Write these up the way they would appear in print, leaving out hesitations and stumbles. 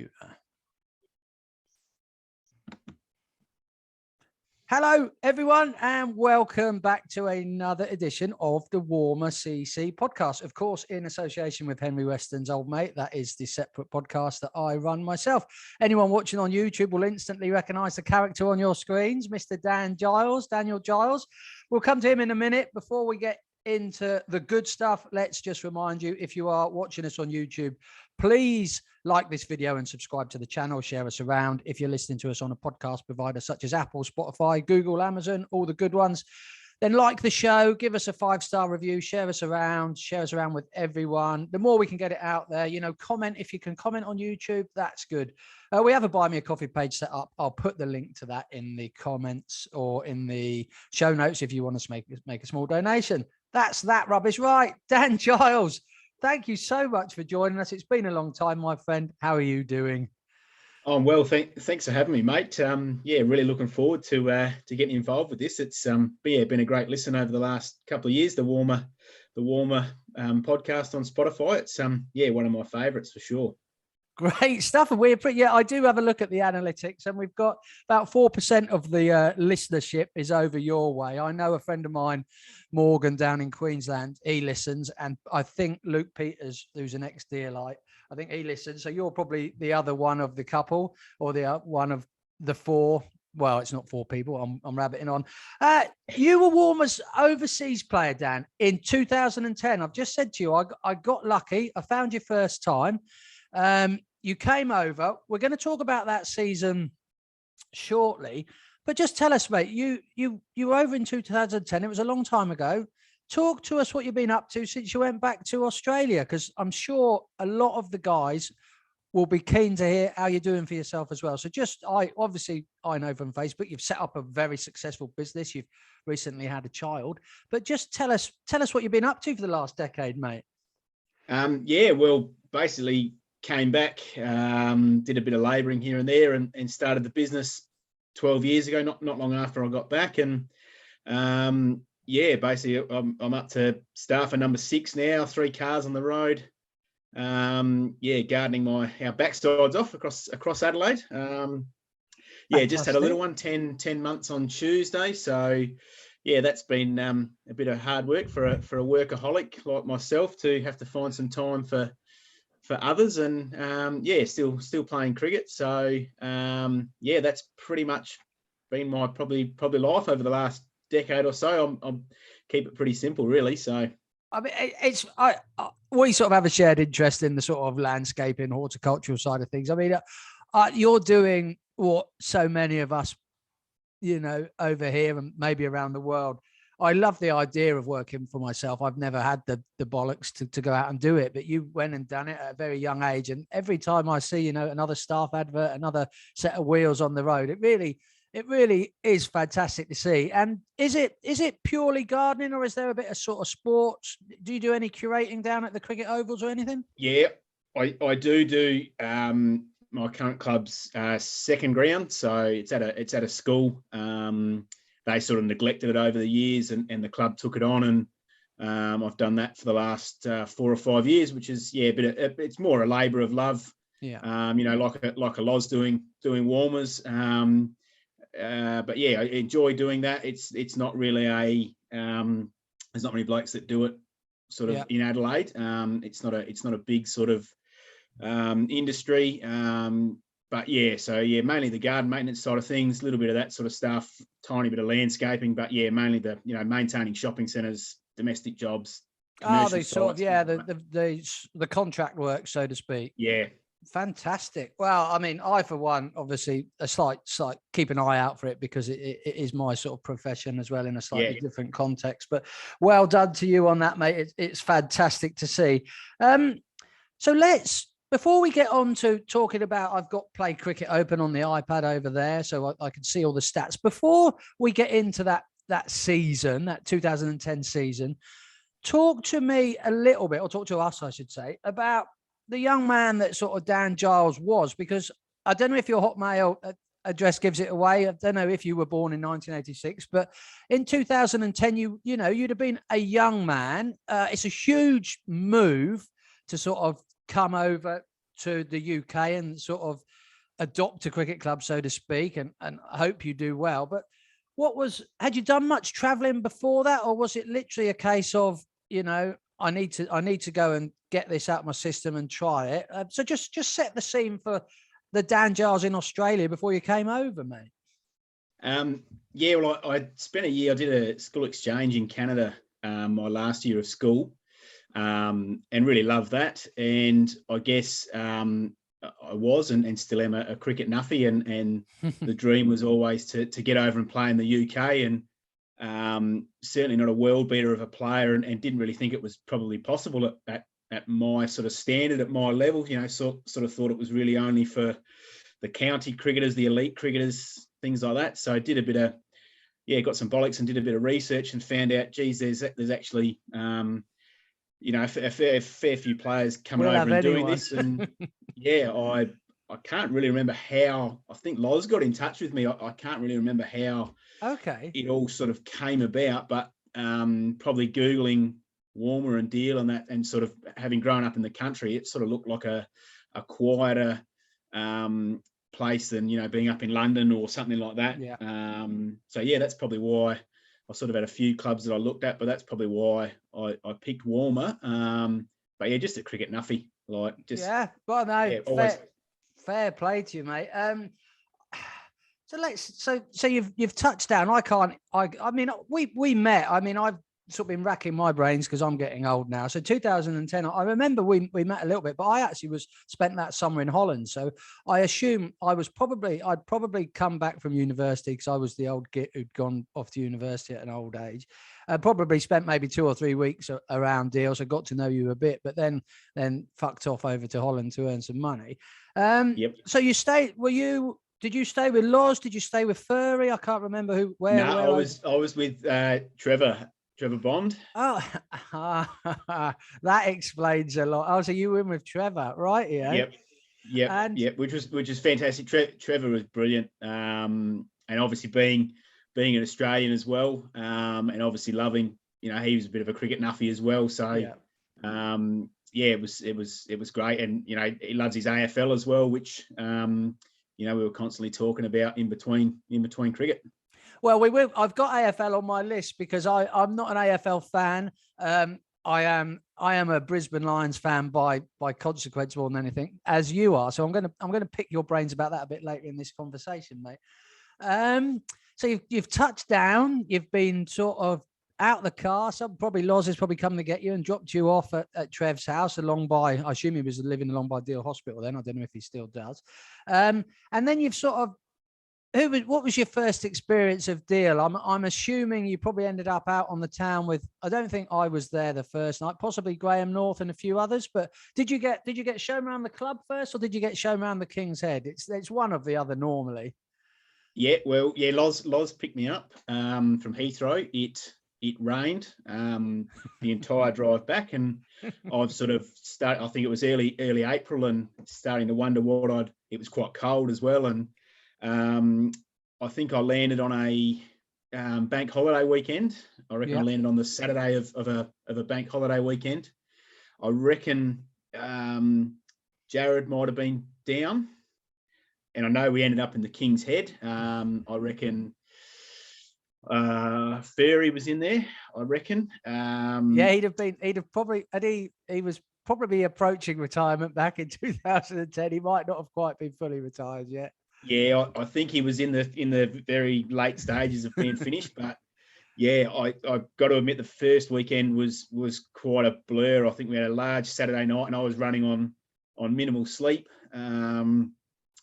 computer. Hello, everyone, and welcome back to another edition of the Walmer CC podcast. Of course, in association with Henry Weston's old mate. That is the separate podcast that I run myself. Anyone watching on YouTube will instantly recognize the character on your screens, Mr. Dan Giles, Daniel Giles. We'll come to him in a minute. Before we get into the good stuff, let's just remind you, if you are watching us on YouTube, please like this video and subscribe to the channel, share us around. If you're listening to us on a podcast provider such as Apple, Spotify, Google, Amazon, all the good ones, then like the show, give us a 5-star review, share us around with everyone. The more we can get it out there, comment. If you can comment on YouTube, that's good. We have a Buy Me a Coffee page set up. I'll put the link to that in the comments or in the show notes if you want to make a small donation. That's that rubbish. Right, Dan Giles, thank you so much for joining us. It's been a long time, my friend. How are you doing? I'm well. Thanks for having me, mate. Really looking forward to getting involved with this. It's been a great listen over the last couple of years. The Walmer podcast on Spotify. It's one of my favourites for sure. Great stuff. And I do have a look at the analytics, and we've got about 4% of the listenership is over your way. I know a friend of mine, Morgan, down in Queensland, he listens, and I think Luke Peters, who's an ex-Deerlight, I think he listens. So you're probably the other one of the couple, or the one of the four. Well, it's not 4 people. I'm rabbiting on. You were Walmer's overseas player, Dan, in 2010. I've just said to you, I got lucky. I found you first time. You came over. We're going to talk about that season shortly, but just tell us, mate, you were over in 2010. It was a long time ago. Talk to us what you've been up to since you went back to Australia, because I'm sure a lot of the guys will be keen to hear how you're doing for yourself as well. So I know from Facebook, you've set up a very successful business. You've recently had a child, but just tell us what you've been up to for the last decade, mate. Basically came back, did a bit of labouring here and there, and started the business 12 years ago, not long after I got back. And basically I'm up to staffer number 6 now, 3 cars on the road. Gardening our backsides off across Adelaide. Just had a little one, 10 months on Tuesday. So that's been a bit of hard work for a workaholic like myself to have to find some time for others, and still playing cricket. So that's pretty much been my probably life over the last decade or so. I'm keep it pretty simple, really. So I mean, we sort of have a shared interest in the sort of landscaping, horticultural side of things. I mean, you're doing what so many of us, over here and maybe around the world. I love the idea of working for myself. I've never had the bollocks to go out and do it, but you went and done it at a very young age. And every time I see, another staff advert, another set of wheels on the road, it really is fantastic to see. And is it purely gardening, or is there a bit of sort of sports? Do you do any curating down at the cricket ovals or anything? Yeah, I do. My current club's second ground, so it's at a school. They sort of neglected it over the years, and the club took it on, and I've done that for the last 4 or 5 years, which is it's more a labour of love. Yeah. Like a Loz doing Walmers. But I enjoy doing that. It's not really there's not many blokes that do it sort of in Adelaide. It's not a big sort of industry. But mainly the garden maintenance side of things, a little bit of that sort of stuff, tiny bit of landscaping, but mainly the maintaining shopping centres, domestic jobs. They sort of the contract work, so to speak. Yeah. Fantastic. Well, I mean, I for one, obviously, a slight keep an eye out for it, because it is my sort of profession as well, in a slightly different context. But well done to you on that, mate. It's fantastic to see. So before we get on to talking about, I've got Play Cricket open on the iPad over there, so I can see all the stats. Before we get into that season, that 2010 season, talk to me a little bit, or talk to us, I should say, about the young man that sort of Dan Giles was, because I don't know if your Hotmail address gives it away. I don't know if you were born in 1986, but in 2010, you'd have been a young man. It's a huge move to sort of come over to the UK and sort of adopt a cricket club, so to speak, and I hope you do well. But had you done much traveling before that, or was it literally a case of, I need to go and get this out of my system and try it? So just set the scene for the Dan Giles in Australia before you came over, mate. Yeah, well, I spent a year. I did a school exchange in Canada, my last year of school, and really loved that. And I guess I was and still am a cricket nuffy, and the dream was always to get over and play in the UK. And certainly not a world beater of a player, and didn't really think it was probably possible at my sort of standard, at my level. Sort of thought it was really only for the county cricketers, the elite cricketers, things like that. So I did a bit of, got some bollocks and did a bit of research and found out, geez, there's actually, a fair few players coming over and doing this. And I can't really remember how. I think Loz got in touch with me. I can't really remember how it all sort of came about, but probably Googling Walmer and Deal and that, and sort of having grown up in the country, it sort of looked like a quieter place than being up in London or something like that. That's probably why I sort of had a few clubs that I looked at, but that's probably why I picked Walmer. But yeah, just a cricket nuffy, fair play to you, mate. So you've touched down. I mean we met. I mean, I've sort of been racking my brains because I'm getting old now. So 2010, I remember we met a little bit, but I actually spent that summer in Holland. So I assume I'd probably come back from university, because I was the old git who'd gone off to university at an old age. I probably spent maybe 2 or 3 weeks around Deals. I got to know you a bit, but then fucked off over to Holland to earn some money. So you stayed, did you stay with Loz? Did you stay with Furry? I can't remember where. No, I was with Trevor Bond. Oh, that explains a lot. Oh, so you were in with Trevor, right? Yeah. Yep. Which was fantastic. Trevor was brilliant, and obviously being an Australian as well, and obviously loving. He was a bit of a cricket nuffy as well. So, it was great, and he loves his AFL as well, which we were constantly talking about in between cricket. Well, I've got AFL on my list because I'm not an AFL fan. I am a Brisbane Lions fan by consequence more than anything, as you are. So I'm gonna pick your brains about that a bit later in this conversation, mate. So you've touched down. You've been sort of out the car. So probably Loz has probably come to get you and dropped you off at Trev's house along by. I assume he was living along by Deal Hospital then. I don't know if he still does. And then you've sort of. What was your first experience of Deal? I'm assuming you probably ended up out on the town with. I don't think I was there the first night. Possibly Graham North and a few others. But did you get shown around the club first, or did you get shown around the King's Head? It's one of the other normally. Yeah, well, yeah. Loz picked me up from Heathrow. It rained the entire drive back, and I've sort of started. I think it was early April, and starting to wonder it was quite cold as well, and. I think I landed on a bank holiday weekend. I reckon I landed on the Saturday of a bank holiday weekend. I reckon Jared might have been down, and I know we ended up in the King's Head. I reckon Fairy was in there. I reckon. He was probably approaching retirement back in 2010. He might not have quite been fully retired yet. Yeah, I think he was in the very late stages of being finished, but yeah, I got to admit the first weekend was quite a blur. I think we had a large Saturday night, and I was running on minimal sleep,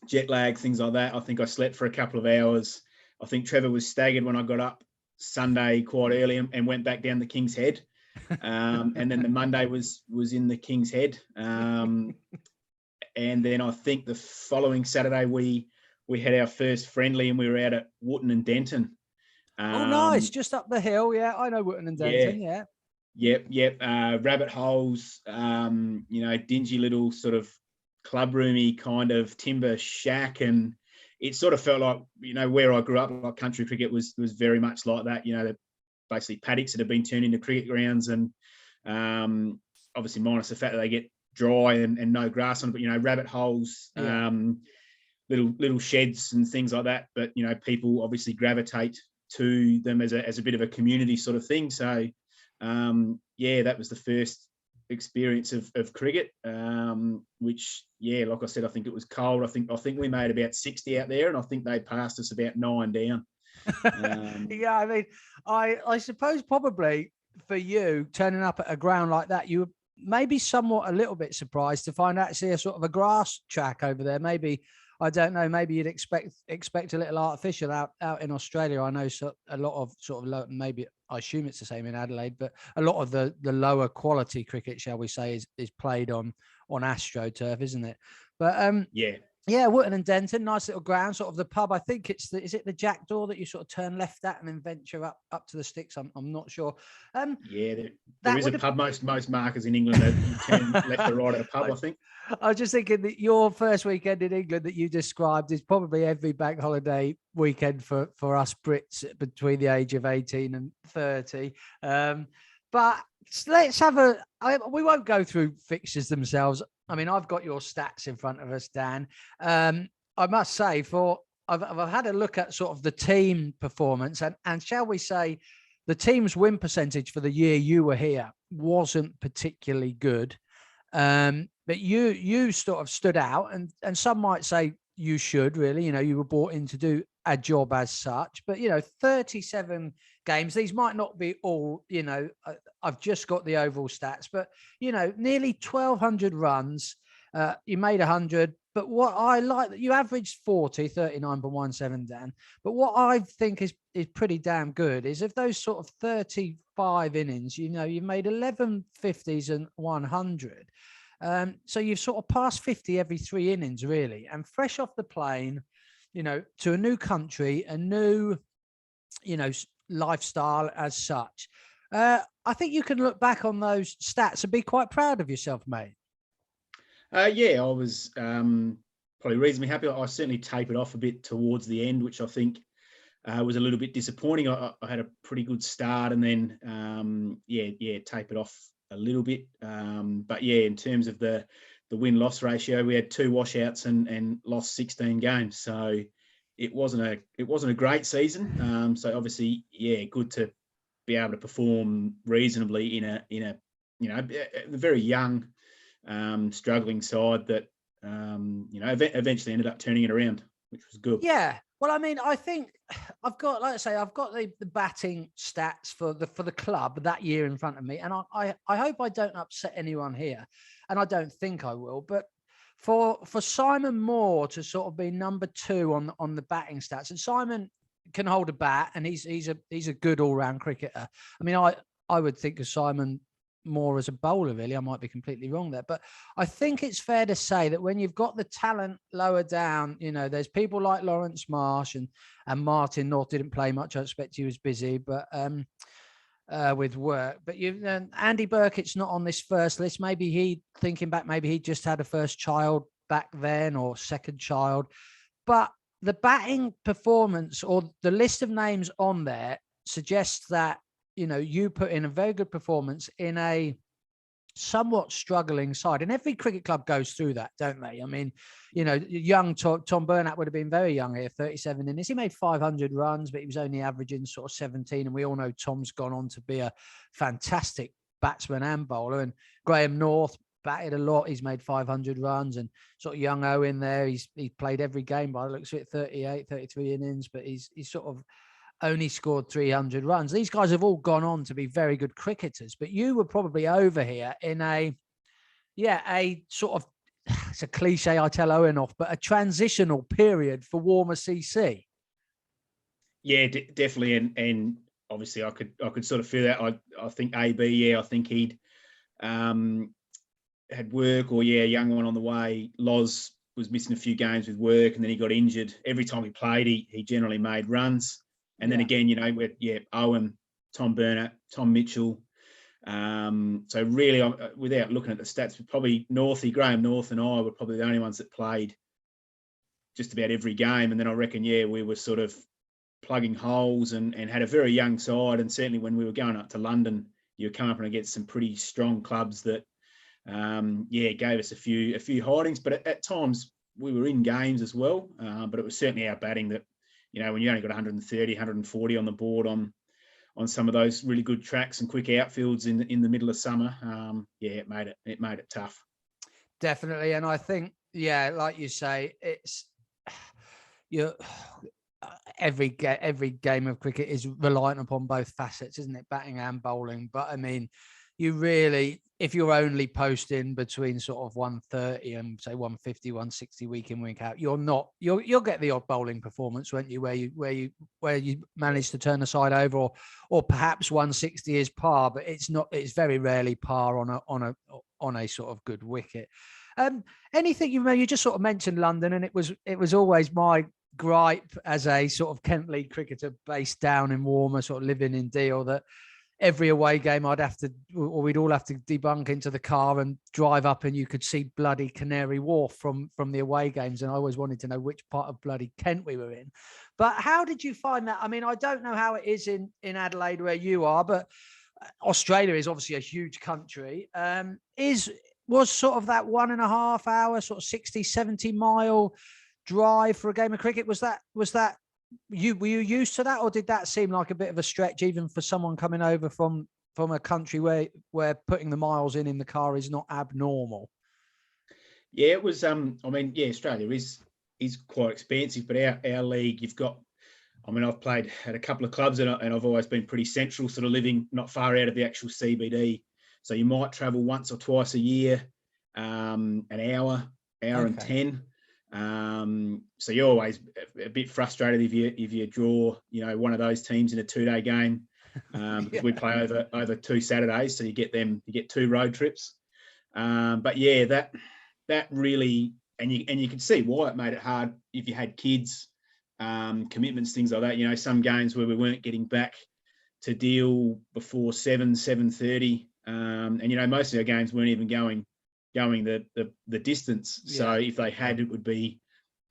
jet lag, things like that. I think I slept for a couple of hours. I think Trevor was staggered when I got up Sunday quite early and went back down the King's Head, and then the Monday was in the King's Head, and then I think the following Saturday we had our first friendly, and we were out at Wootton and Denton. Oh, nice. Just up the hill. Yeah, I know Wootton and Denton. Yeah. Yep. Rabbit holes, dingy little sort of clubroomy kind of timber shack. And it sort of felt like, where I grew up, like country cricket was very much like that. Basically paddocks that have been turned into cricket grounds. And obviously minus the fact that they get dry and no grass on it, but rabbit holes, little sheds and things like that. But people obviously gravitate to them as a bit of a community sort of thing. So that was the first experience of cricket, which like I said, I think it was cold. I think we made about 60 out there, and I think they passed us about 9 down. Yeah, I mean, I suppose probably for you turning up at a ground like that, you were maybe somewhat a little bit surprised to find actually a sort of a grass track over there. Maybe, I don't know, maybe you'd expect a little artificial out in Australia. I know a lot of sort of low, maybe I assume it's the same in Adelaide, but a lot of the lower quality cricket, shall we say, is played on AstroTurf, isn't it? But yeah, Wootton and Denton, nice little ground, sort of the pub. I think is it the Jackdaw that you sort of turn left at and then venture up to the sticks? I'm not sure. There is a pub. Most markers in England that you turn left or right at a pub, I think. I was just thinking that your first weekend in England that you described is probably every bank holiday weekend for us Brits between the age of 18 and 30. But let's have we won't go through fixtures themselves. I mean, I've got your stats in front of us, Dan. I must say, I've had a look at sort of the team performance, and shall we say, the team's win percentage for the year you were here wasn't particularly good. But you sort of stood out, and some might say you should really. You were brought in to do a job as such. But 37 games. These might not be all. I've just got the overall stats, but nearly 1,200 runs. You made 100. But what I like that you averaged 40, 39.17, Dan. But what I think is pretty damn good is of those sort of 35 innings, you made 11 50s and 100. So you've sort of passed 50 every 3 innings, really. And fresh off the plane, to a new country, a new, lifestyle as such. I think you can look back on those stats and be quite proud of yourself, mate. I was probably reasonably happy. I certainly tapered off a bit towards the end, which I think was a little bit disappointing. I had a pretty good start and then, tapered off a little bit. But in terms of the win-loss ratio, we had 2 washouts and lost 16 games. So it wasn't a great season. So obviously, good to be able to perform reasonably in a very young, struggling side that eventually ended up turning it around, which was good. Yeah. Well, I mean, I think I've got, like I say, I've got the batting stats for the club that year in front of me, and I hope I don't upset anyone here, and I don't think I will. But for Simon Moore to sort of be number 2 on the batting stats, and Simon can hold a bat, and he's a good all round cricketer. I mean, I would think of Simon more as a bowler, really. I might be completely wrong there, but I think it's fair to say that when you've got the talent lower down, there's people like Lawrence Marsh and Martin North didn't play much. I expect he was busy, but with work. But Andy Burkett's not on this first list. Maybe he just had a first child back then or second child. But the batting performance or the list of names on there suggests that you put in a very good performance in a somewhat struggling side. And every cricket club goes through that, don't they? I mean, young Tom Burnett would have been very young here, 37 innings. He made 500 runs, but he was only averaging sort of 17. And we all know Tom's gone on to be a fantastic batsman and bowler. And Graham North batted a lot. He's made 500 runs. And sort of young Owen there, he's played every game by the looks of it, 38, 33 innings, but he's sort of only scored 300 runs. These guys have all gone on to be very good cricketers, but you were probably over here in a sort of, it's a cliche I tell Owen off, but a transitional period for Walmer CC. Yeah, definitely. And obviously I could sort of feel that. I think AB, I think he'd had work or a young one on the way. Loz was missing a few games with work and then he got injured. Every time he played, he generally made runs. And then again, Owen, Tom Burnett, Tom Mitchell. So really, without looking at the stats, probably Graham North and I were probably the only ones that played just about every game. And then I reckon, we were sort of plugging holes and had a very young side. And certainly when we were going up to London, you were coming up against some pretty strong clubs that, gave us a few hidings, but at times we were in games as well. But it was certainly our batting that, when you only got 130, 140 on the board on some of those really good tracks and quick outfields in the middle of summer, it made it tough. Definitely, and I think, like you say, it's every game of cricket is reliant upon both facets, isn't it? Batting and bowling. But I mean, you really, if you're only posting between sort of 130 and say 150, 160 week in, week out, you'll get the odd bowling performance, won't you? Where you manage to turn the side over, or perhaps 160 is par, but it's very rarely par on a sort of good wicket. Anything you just sort of mentioned London, and it was always my gripe as a sort of Kent League cricketer based down in Walmer, sort of living in Deal, that every away game we'd all have to debunk into the car and drive up, and you could see bloody Canary Wharf from the away games. And I always wanted to know which part of bloody Kent we were in. But how did you find that? I mean, I don't know how it is in Adelaide where you are, but Australia is obviously a huge country. Was sort of that 1.5 hour, sort of 60, 70 mile drive for a game of cricket, was that were you used to that, or did that seem like a bit of a stretch even for someone coming over from a country where putting the miles in the car is not abnormal? Yeah, it was. Australia is quite expensive, but our league, you've got. I mean, I've played at a couple of clubs, and I've always been pretty central, sort of living not far out of the actual CBD. So you might travel once or twice a year, an hour and 10. So you're always a bit frustrated if you draw, one of those teams in a 2-day game, because we play over 2 Saturdays, so you get 2 road trips. But yeah, that really, and you can see why it made it hard if you had kids, commitments, things like that. Some games where we weren't getting back to Deal before 7:30, and most of our games weren't even going the distance. Yeah. So if they had, it would be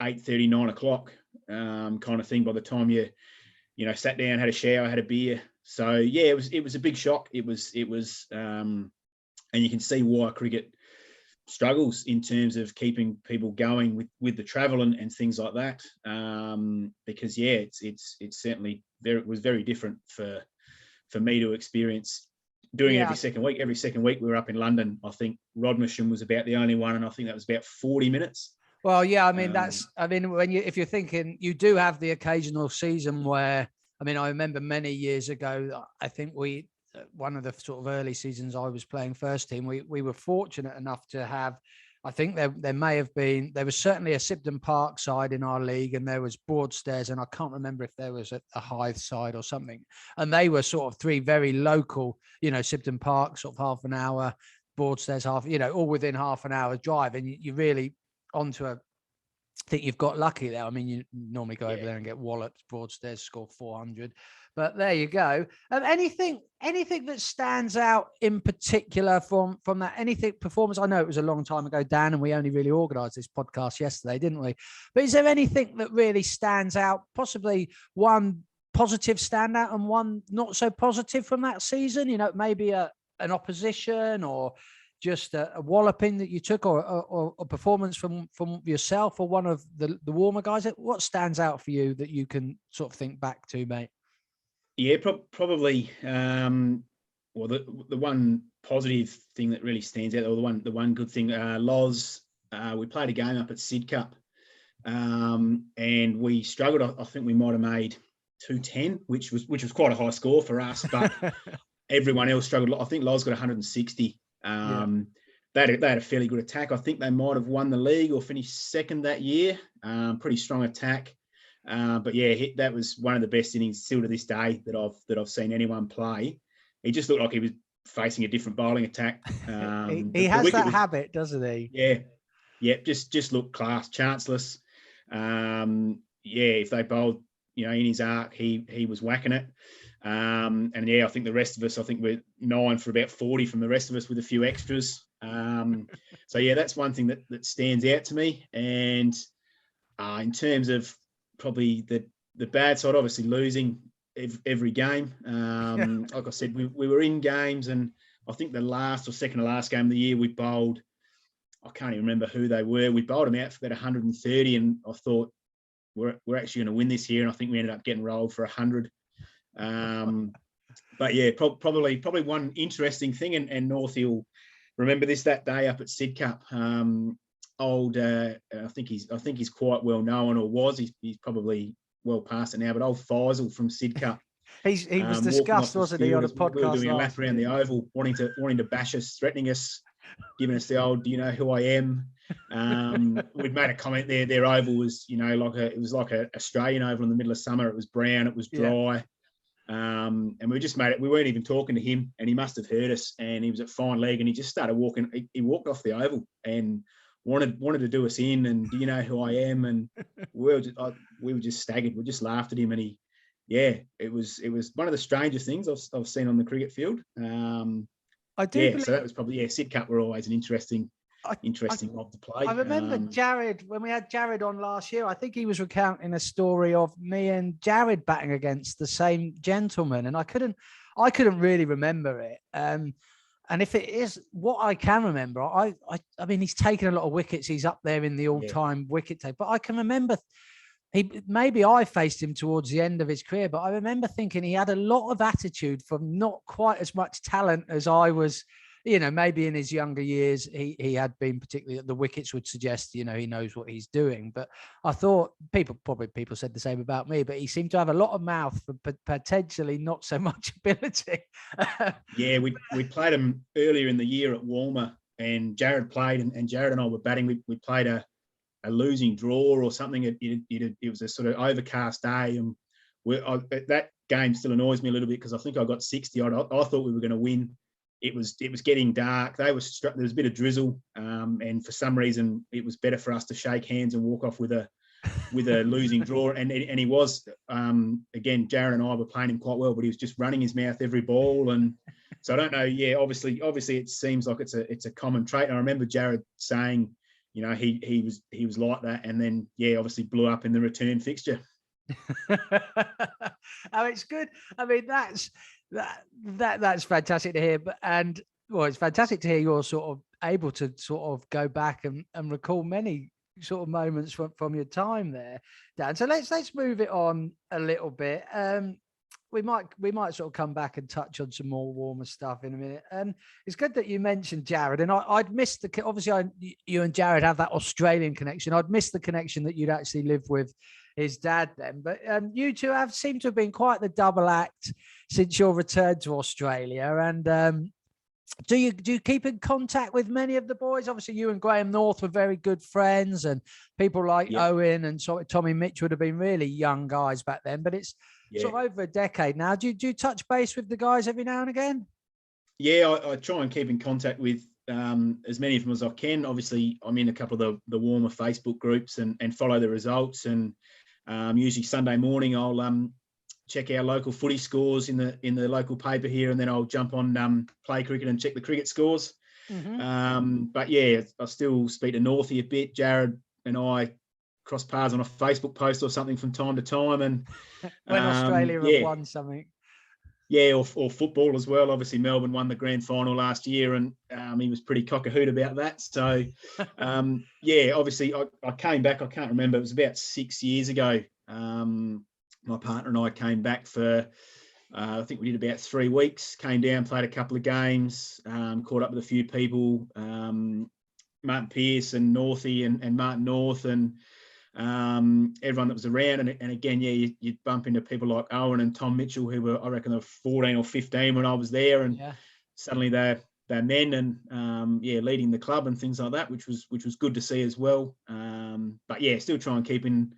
8:30, 9 o'clock, kind of thing by the time you sat down, had a shower, had a beer. So yeah, it was a big shock. It was and you can see why cricket struggles in terms of keeping people going with the travel and things like that. Because it's certainly was very different for me to experience doing it every second week. Every second week we were up in London. I think Rodmersham was about the only one, and I think that was about 40 minutes. Well, yeah, I mean, if you're thinking, you do have the occasional season where, I remember many years ago, I think one of the sort of early seasons I was playing first team, we were fortunate enough to have, I think there was certainly a Sibden Park side in our league, and there was Broadstairs, and I can't remember if there was a Hythe side or something. And they were sort of 3 very local, Sibden Park, sort of half an hour, Broadstairs half, all within half an hour drive. And you really I think you've got lucky there. I mean, you normally go over there and get walloped. Broadstairs score 400, but there you go. Anything that stands out in particular from that? Anything performance? I know it was a long time ago, Dan, and we only really organised this podcast yesterday, didn't we? But is there anything that really stands out? Possibly one positive standout and one not so positive from that season. Maybe an opposition, or just a walloping that you took, or a performance from yourself or one of the Walmer guys. What stands out for you that you can sort of think back to, mate? Yeah, probably. The one positive thing that really stands out, or the one good thing, Loz, we played a game up at Sid Cup, and we struggled. I think we might have made 210, which was quite a high score for us, but everyone else struggled. I think Loz got 160. They had a fairly good attack. I think they might have won the league or finished second that year. Pretty strong attack. But yeah, that was one of the best innings still to this day that I've seen anyone play. He just looked like he was facing a different bowling attack. He has that habit, doesn't he? Yeah. Just looked class, chanceless. If they bowled, in his arc, he was whacking it. And yeah, I think the rest of us, we're 9 for about 40 from the rest of us with a few extras. So yeah, that's one thing that stands out to me. And in terms of probably the bad side, obviously losing every game. Like I said, we were in games, and I think the last or second to last game of the year, we bowled, I can't even remember who they were. We bowled them out for about 130, and I thought we're actually going to win this here. And I think we ended up getting rolled for 100. But yeah, probably one interesting thing, and Northie will remember this that day up at Sid Cup. I think he's quite well known, or was. He's probably well past it now. But old Faisal from Sid Cup. He was discussed, wasn't he, on a podcast? We were doing a lap around the oval, wanting to bash us, threatening us, giving us the old, "Do you know who I am?" We'd made a comment there. Their oval was, it was like a Australian oval in the middle of summer. It was brown, it was dry. Yeah. And we just made it. We weren't even talking to him, and he must have heard us. And he was at fine leg, and he just started walking. He walked off the oval and wanted to do us in. And do you know who I am? And we were just staggered. We just laughed at him, and it was one of the strangest things I've seen on the cricket field. I do. So that was probably Sid Cup were always an interesting mob to play. I remember Jared, when we had Jared on last year, I think he was recounting a story of me and Jared batting against the same gentleman, and I couldn't really remember it. And if it is what I can remember, I mean, he's taken a lot of wickets. He's up there in the all-time wicket take, but I can remember maybe I faced him towards the end of his career, but I remember thinking he had a lot of attitude from not quite as much talent as I was. Maybe in his younger years, he had been, particularly the wickets would suggest, he knows what he's doing. But I thought people said the same about me, but he seemed to have a lot of mouth for potentially not so much ability. Yeah, we played him earlier in the year at Walmer, and Jared played, and Jared and I were batting. We played a losing draw or something. It was a sort of overcast day, and that game still annoys me a little bit because I think I got 60 odd. I thought we were going to win. It was getting dark. There was a bit of drizzle, and for some reason, it was better for us to shake hands and walk off with a losing draw. And he was again. Jared and I were playing him quite well, but he was just running his mouth every ball. And so I don't know. Yeah, obviously, it seems like it's a common trait. And I remember Jared saying, he was like that, and then obviously blew up in the return fixture. Oh, it's good. I mean, that's fantastic to hear. It's fantastic to hear you're sort of able to sort of go back and recall many sort of moments from your time there, Dan. So let's move it on a little bit. We might sort of come back and touch on some more Walmer stuff in a minute. And it's good that you mentioned Jared. And I'd missed you and Jared have that Australian connection. I'd missed the connection that you'd actually lived with his dad then. But you two seemed to have been quite the double act since your return to Australia. And do you keep in contact with many of the boys? Obviously, you and Graham North were very good friends, and people like Owen and Tommy Mitchell would have been really young guys back then. But it's sort of over a decade now. Do you touch base with the guys every now and again? Yeah, I try and keep in contact with as many of them as I can. Obviously, I'm in a couple of the Walmer Facebook groups and follow the results. And usually Sunday morning, I'll check our local footy scores in the local paper here, and then I'll jump on Play Cricket and check the cricket scores. Mm-hmm. But yeah, I still speak to Northie a bit. Jared and I cross paths on a Facebook post or something from time to time. And when Australia have won something. Yeah, or football as well. Obviously, Melbourne won the grand final last year, and he was pretty cock-a-hoot about that. So, obviously, I came back. I can't remember. It was about 6 years ago. My partner and I came back for, I think we did about 3 weeks. Came down, played a couple of games, caught up with a few people, Martin Pearce and Northie and Martin North and everyone that was around. And again, you'd bump into people like Owen and Tom Mitchell, who were, I reckon, they were 14 or 15 when I was there. And suddenly they're men and, leading the club and things like that, which was good to see as well. But still try and keep in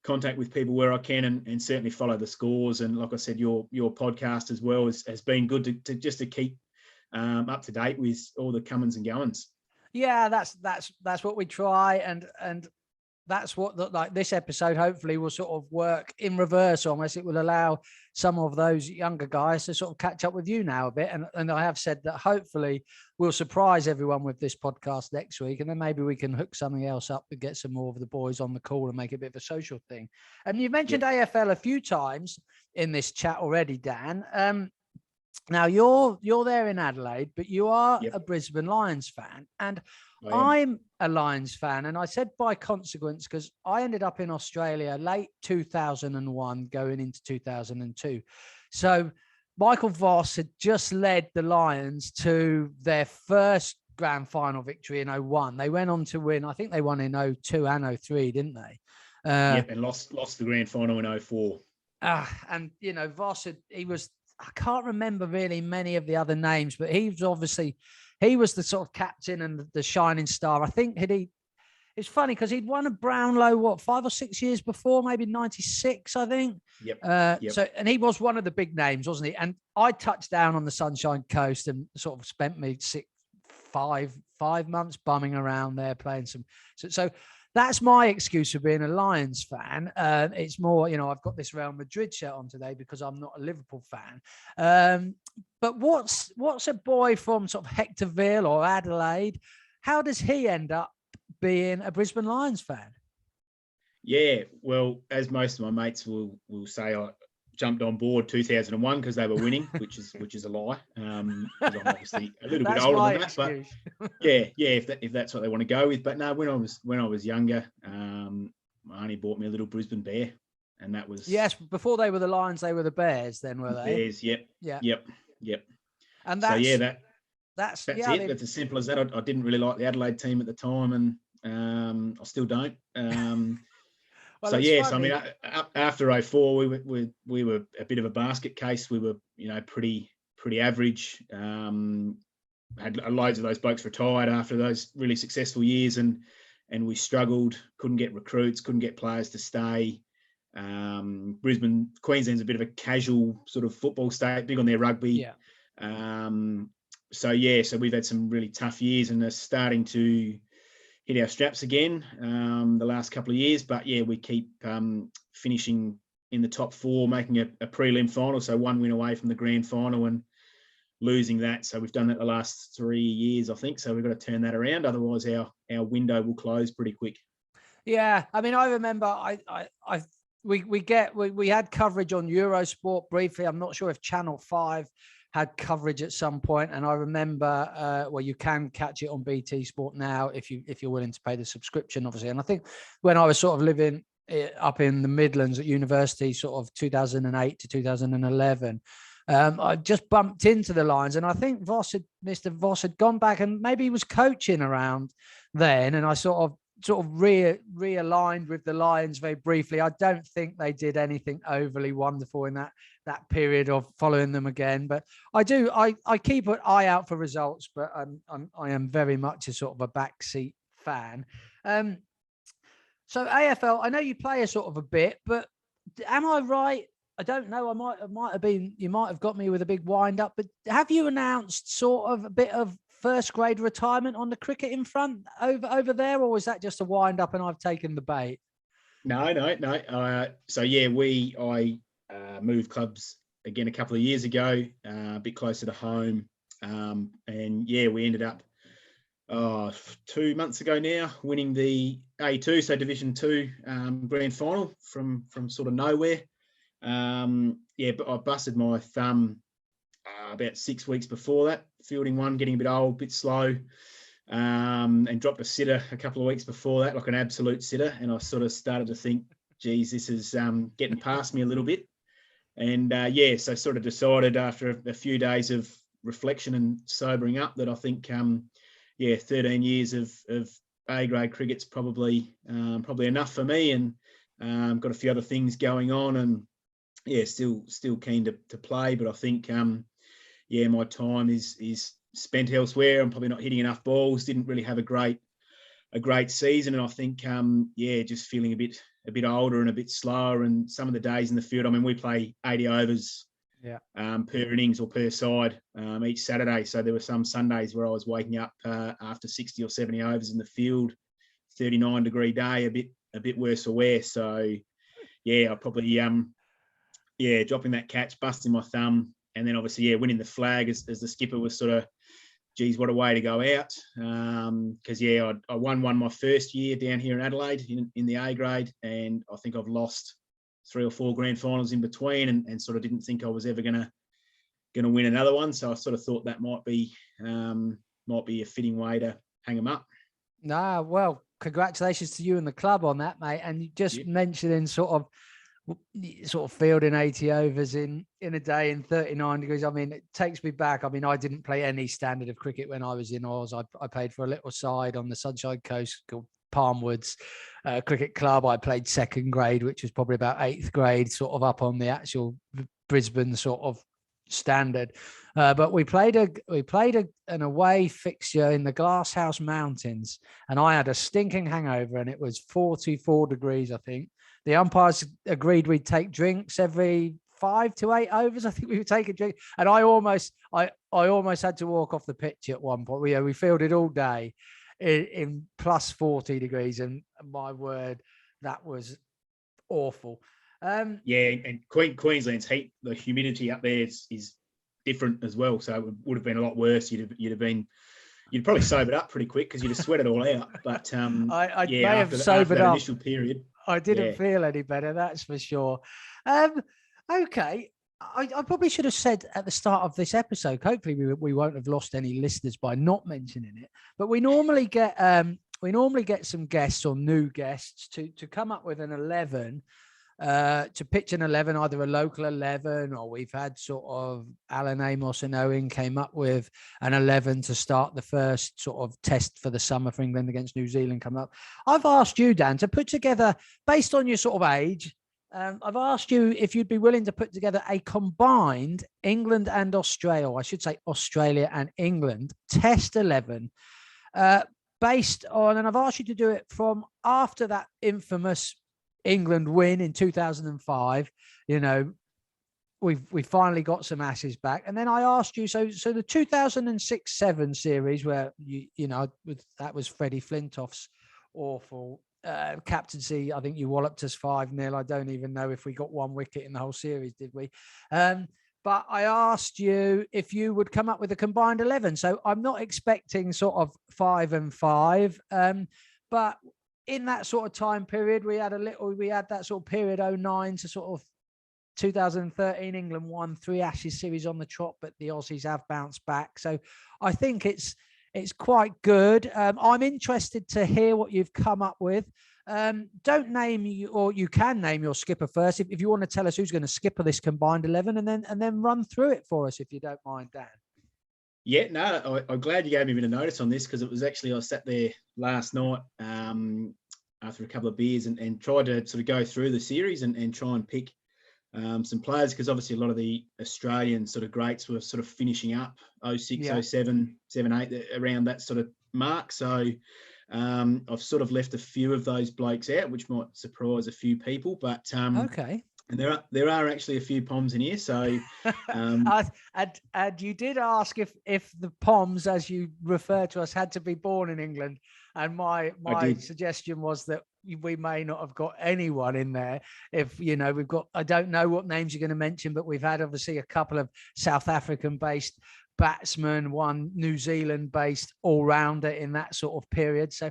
contact with people where I can and certainly follow the scores. And like I said, your podcast as well has been good to keep up to date with all the comings and goings. Yeah, that's what we try, and that's what like this episode hopefully will sort of work in reverse almost. It will allow some of those younger guys to sort of catch up with you now a bit. And I have said that hopefully we'll surprise everyone with this podcast next week, and then maybe we can hook something else up to get some more of the boys on the call and make it a bit of a social thing. And you mentioned AFL a few times in this chat already, Dan. Now you're there in Adelaide, but you are Yep. a Brisbane Lions fan, and I am. I'm a Lions fan. And I said by consequence because I ended up in Australia late 2001, going into 2002. So Michael Voss had just led the Lions to their first grand final victory in 01. They went on to win. I think they won in 02 and 03, didn't they? Yep, and lost the grand final in 04. And you know, Voss I can't remember really many of the other names, but he was the sort of captain and the shining star. I think it's funny because he'd won a Brownlow 5 or 6 years before, maybe 96, I think. Yep. So, and he was one of the big names, wasn't he? And I touched down on the Sunshine Coast and sort of spent me 5 months bumming around there playing some. So that's my excuse for being a Lions fan. It's more, you know, I've got this Real Madrid shirt on today because I'm not a Liverpool fan. But what's a boy from sort of Hectorville or Adelaide? How does he end up being a Brisbane Lions fan? Yeah, well, as most of my mates will say, I jumped on board 2001 because they were winning, which is a lie. I'm obviously a little bit older than that, but yeah, if that's what they want to go with. But no, when I was younger, my auntie bought me a little Brisbane Bear, and that was before they were the Lions, they were the Bears. Then were they? Bears? Yep. And that's it. That's as simple as that. I didn't really like the Adelaide team at the time, and I still don't. So I mean, after 04, we were a bit of a basket case. We were, you know, pretty average. Had loads of those blokes retired after those really successful years, and we struggled. Couldn't get recruits. Couldn't get players to stay. Queensland's a bit of a casual sort of football state, big on their rugby. So we've had some really tough years, and they're starting to hit our straps again the last couple of years. But yeah, we keep finishing in the top 4, making a prelim final, so 1 win away from the grand final and losing that. So we've done that the last 3 years, I think. So we've got to turn that around. Otherwise, our window will close pretty quick. Yeah, I mean, I remember we had coverage on Eurosport briefly. I'm not sure if Channel 5 had coverage at some point, and I remember you can catch it on BT Sport now if you're willing to pay the subscription, obviously. And I think when I was sort of living up in the Midlands at university, sort of 2008 to 2011, I just bumped into the Lions, and I think Mr. Voss had gone back, and maybe he was coaching around then, and I sort of realigned with the Lions very briefly. I don't think they did anything overly wonderful in that period of following them again, but I keep an eye out for results, but I am very much a sort of a backseat fan. So AFL, I know you play a sort of a bit, but am I right? I don't know. You might have got me with a big wind up, but have you announced sort of a bit of first grade retirement on the cricketing front over there, or is that just a wind up and I've taken the bait? No. So yeah, I moved clubs again a couple of years ago, a bit closer to home, and yeah, we ended up 2 months ago now winning the A2, so Division 2 grand final from sort of nowhere. But I busted my thumb about 6 weeks before that, fielding one, getting a bit old, a bit slow, and dropped a sitter a couple of weeks before that, like an absolute sitter. And I sort of started to think, geez, this is getting past me a little bit. And so sort of decided after a few days of reflection and sobering up that I think, 13 years of A-grade cricket's probably enough for me, and got a few other things going on, and still keen to play, but I think my time is spent elsewhere. I'm probably not hitting enough balls. Didn't really have a great season, and I think just feeling a bit older and a bit slower. And some of the days in the field, I mean, we play 80 overs per innings or per side each Saturday. So there were some Sundays where I was waking up after 60 or 70 overs in the field, 39-degree day, a bit worse for wear. So I probably dropping that catch, busting my thumb, and then obviously winning the flag as the skipper was sort of, geez, what a way to go out. Because I won one my first year down here in Adelaide in the A grade, and I think I've lost 3 or 4 grand finals in between, and sort of didn't think I was ever going to going to win another one. So I sort of thought that might be a fitting way to hang them up. Nah, well, congratulations to you and the club on that, mate. And you just mentioning sort of fielding 80 overs in a day in 39 degrees. I mean, it takes me back. I mean, I didn't play any standard of cricket when I was in Oz. I played for a little side on the Sunshine Coast called Palmwoods Cricket Club. I played second grade, which was probably about 8th grade, sort of up on the actual Brisbane sort of standard. But we played an away fixture in the Glasshouse Mountains, and I had a stinking hangover, and it was 44 degrees, I think. The umpires agreed we'd take drinks every 5 to 8 overs. I think we would take a drink, and I almost had to walk off the pitch at one point. We fielded all day in plus 40 degrees, and my word, that was awful. And Queensland's heat, the humidity up there is different as well. So it would have been a lot worse. You'd probably sobered up pretty quick because you'd have sweated all out. But I may have sobered after that up. initial period. I didn't feel any better, that's for sure. Okay. I probably should have said at the start of this episode, hopefully we won't have lost any listeners by not mentioning it, but we normally get some guests or new guests to come up with an 11, to pitch an 11, either a local 11, or we've had sort of Alan Amos and Owen came up with an 11 to start the first sort of test for the summer for England against New Zealand coming up. I've asked you, Dan, to put together, based on your sort of age, I've asked you if you'd be willing to put together a combined England and Australia, or I should say Australia and England test 11, based on, and I've asked you to do it from after that infamous England win in 2005. You know, we finally got some Ashes back, and then I asked you, so the 2006-7 series where that was Freddie Flintoff's awful captaincy. I think you walloped us 5-0. I don't even know if we got one wicket in the whole series, did we? But I asked you if you would come up with a combined 11. So I'm not expecting sort of 5 and 5, but in that sort of time period, we had that sort of period 09 to sort of 2013. England won 3 Ashes series on the trot, but the Aussies have bounced back. So I think it's quite good. I'm interested to hear what you've come up with. Don't name you, or you can name your skipper first if you want to tell us who's going to skipper this combined 11, and then run through it for us if you don't mind, Dan. Yeah, no, I'm glad you gave me a bit of notice on this, because it was actually, I sat there last night after a couple of beers and tried to sort of go through the series and try and pick some players, because obviously a lot of the Australian sort of greats were sort of finishing up 06, 07, 8, around that sort of mark. So I've sort of left a few of those blokes out, which might surprise a few people, but okay. And there are actually a few Poms in here. So, and you did ask if the Poms, as you refer to us, had to be born in England. And my suggestion was that we may not have got anyone in there. If we've got, I don't know what names you're going to mention, but we've had obviously a couple of South African-based batsmen, one New Zealand-based all-rounder in that sort of period. So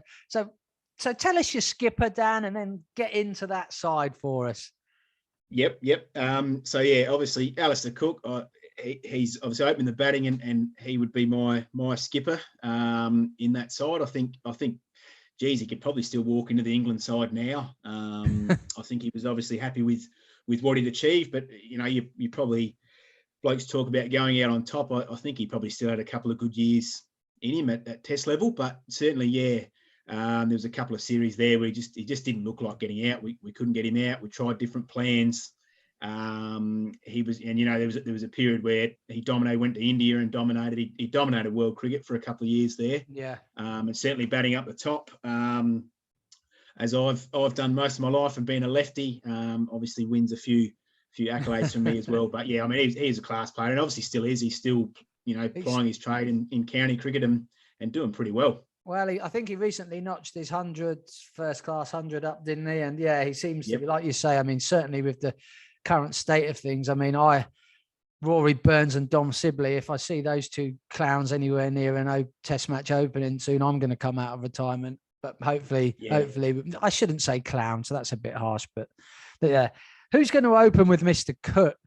tell us your skipper, Dan, and then get into that side for us. Yep. So yeah, obviously Alistair Cook, he's obviously opening the batting, and he would be my skipper in that side. I think, geez, he could probably still walk into the England side now. I think he was obviously happy with what he'd achieved, but you probably, blokes talk about going out on top. I think he probably still had a couple of good years in him at test level, but certainly, yeah. There was a couple of series there where he just didn't look like getting out. We couldn't get him out. We tried different plans. There was a period where he dominated, went to India and dominated. He dominated world cricket for a couple of years there. Yeah. And certainly batting up the top, as I've done most of my life and been a lefty. Obviously wins a few accolades from me as well. But yeah, I mean, he's a class player, and obviously still is. He's still plying his trade in county cricket and doing pretty well. Well, I think he recently notched his 100th first class 100 up, didn't he? And yeah, he seems to be, like you say, I mean, certainly with the current state of things, I mean, Rory Burns and Dom Sibley, if I see those two clowns anywhere near an test match opening soon, I'm going to come out of retirement. But hopefully, I shouldn't say clown, so that's a bit harsh, but yeah. Who's going to open with Mr. Cook?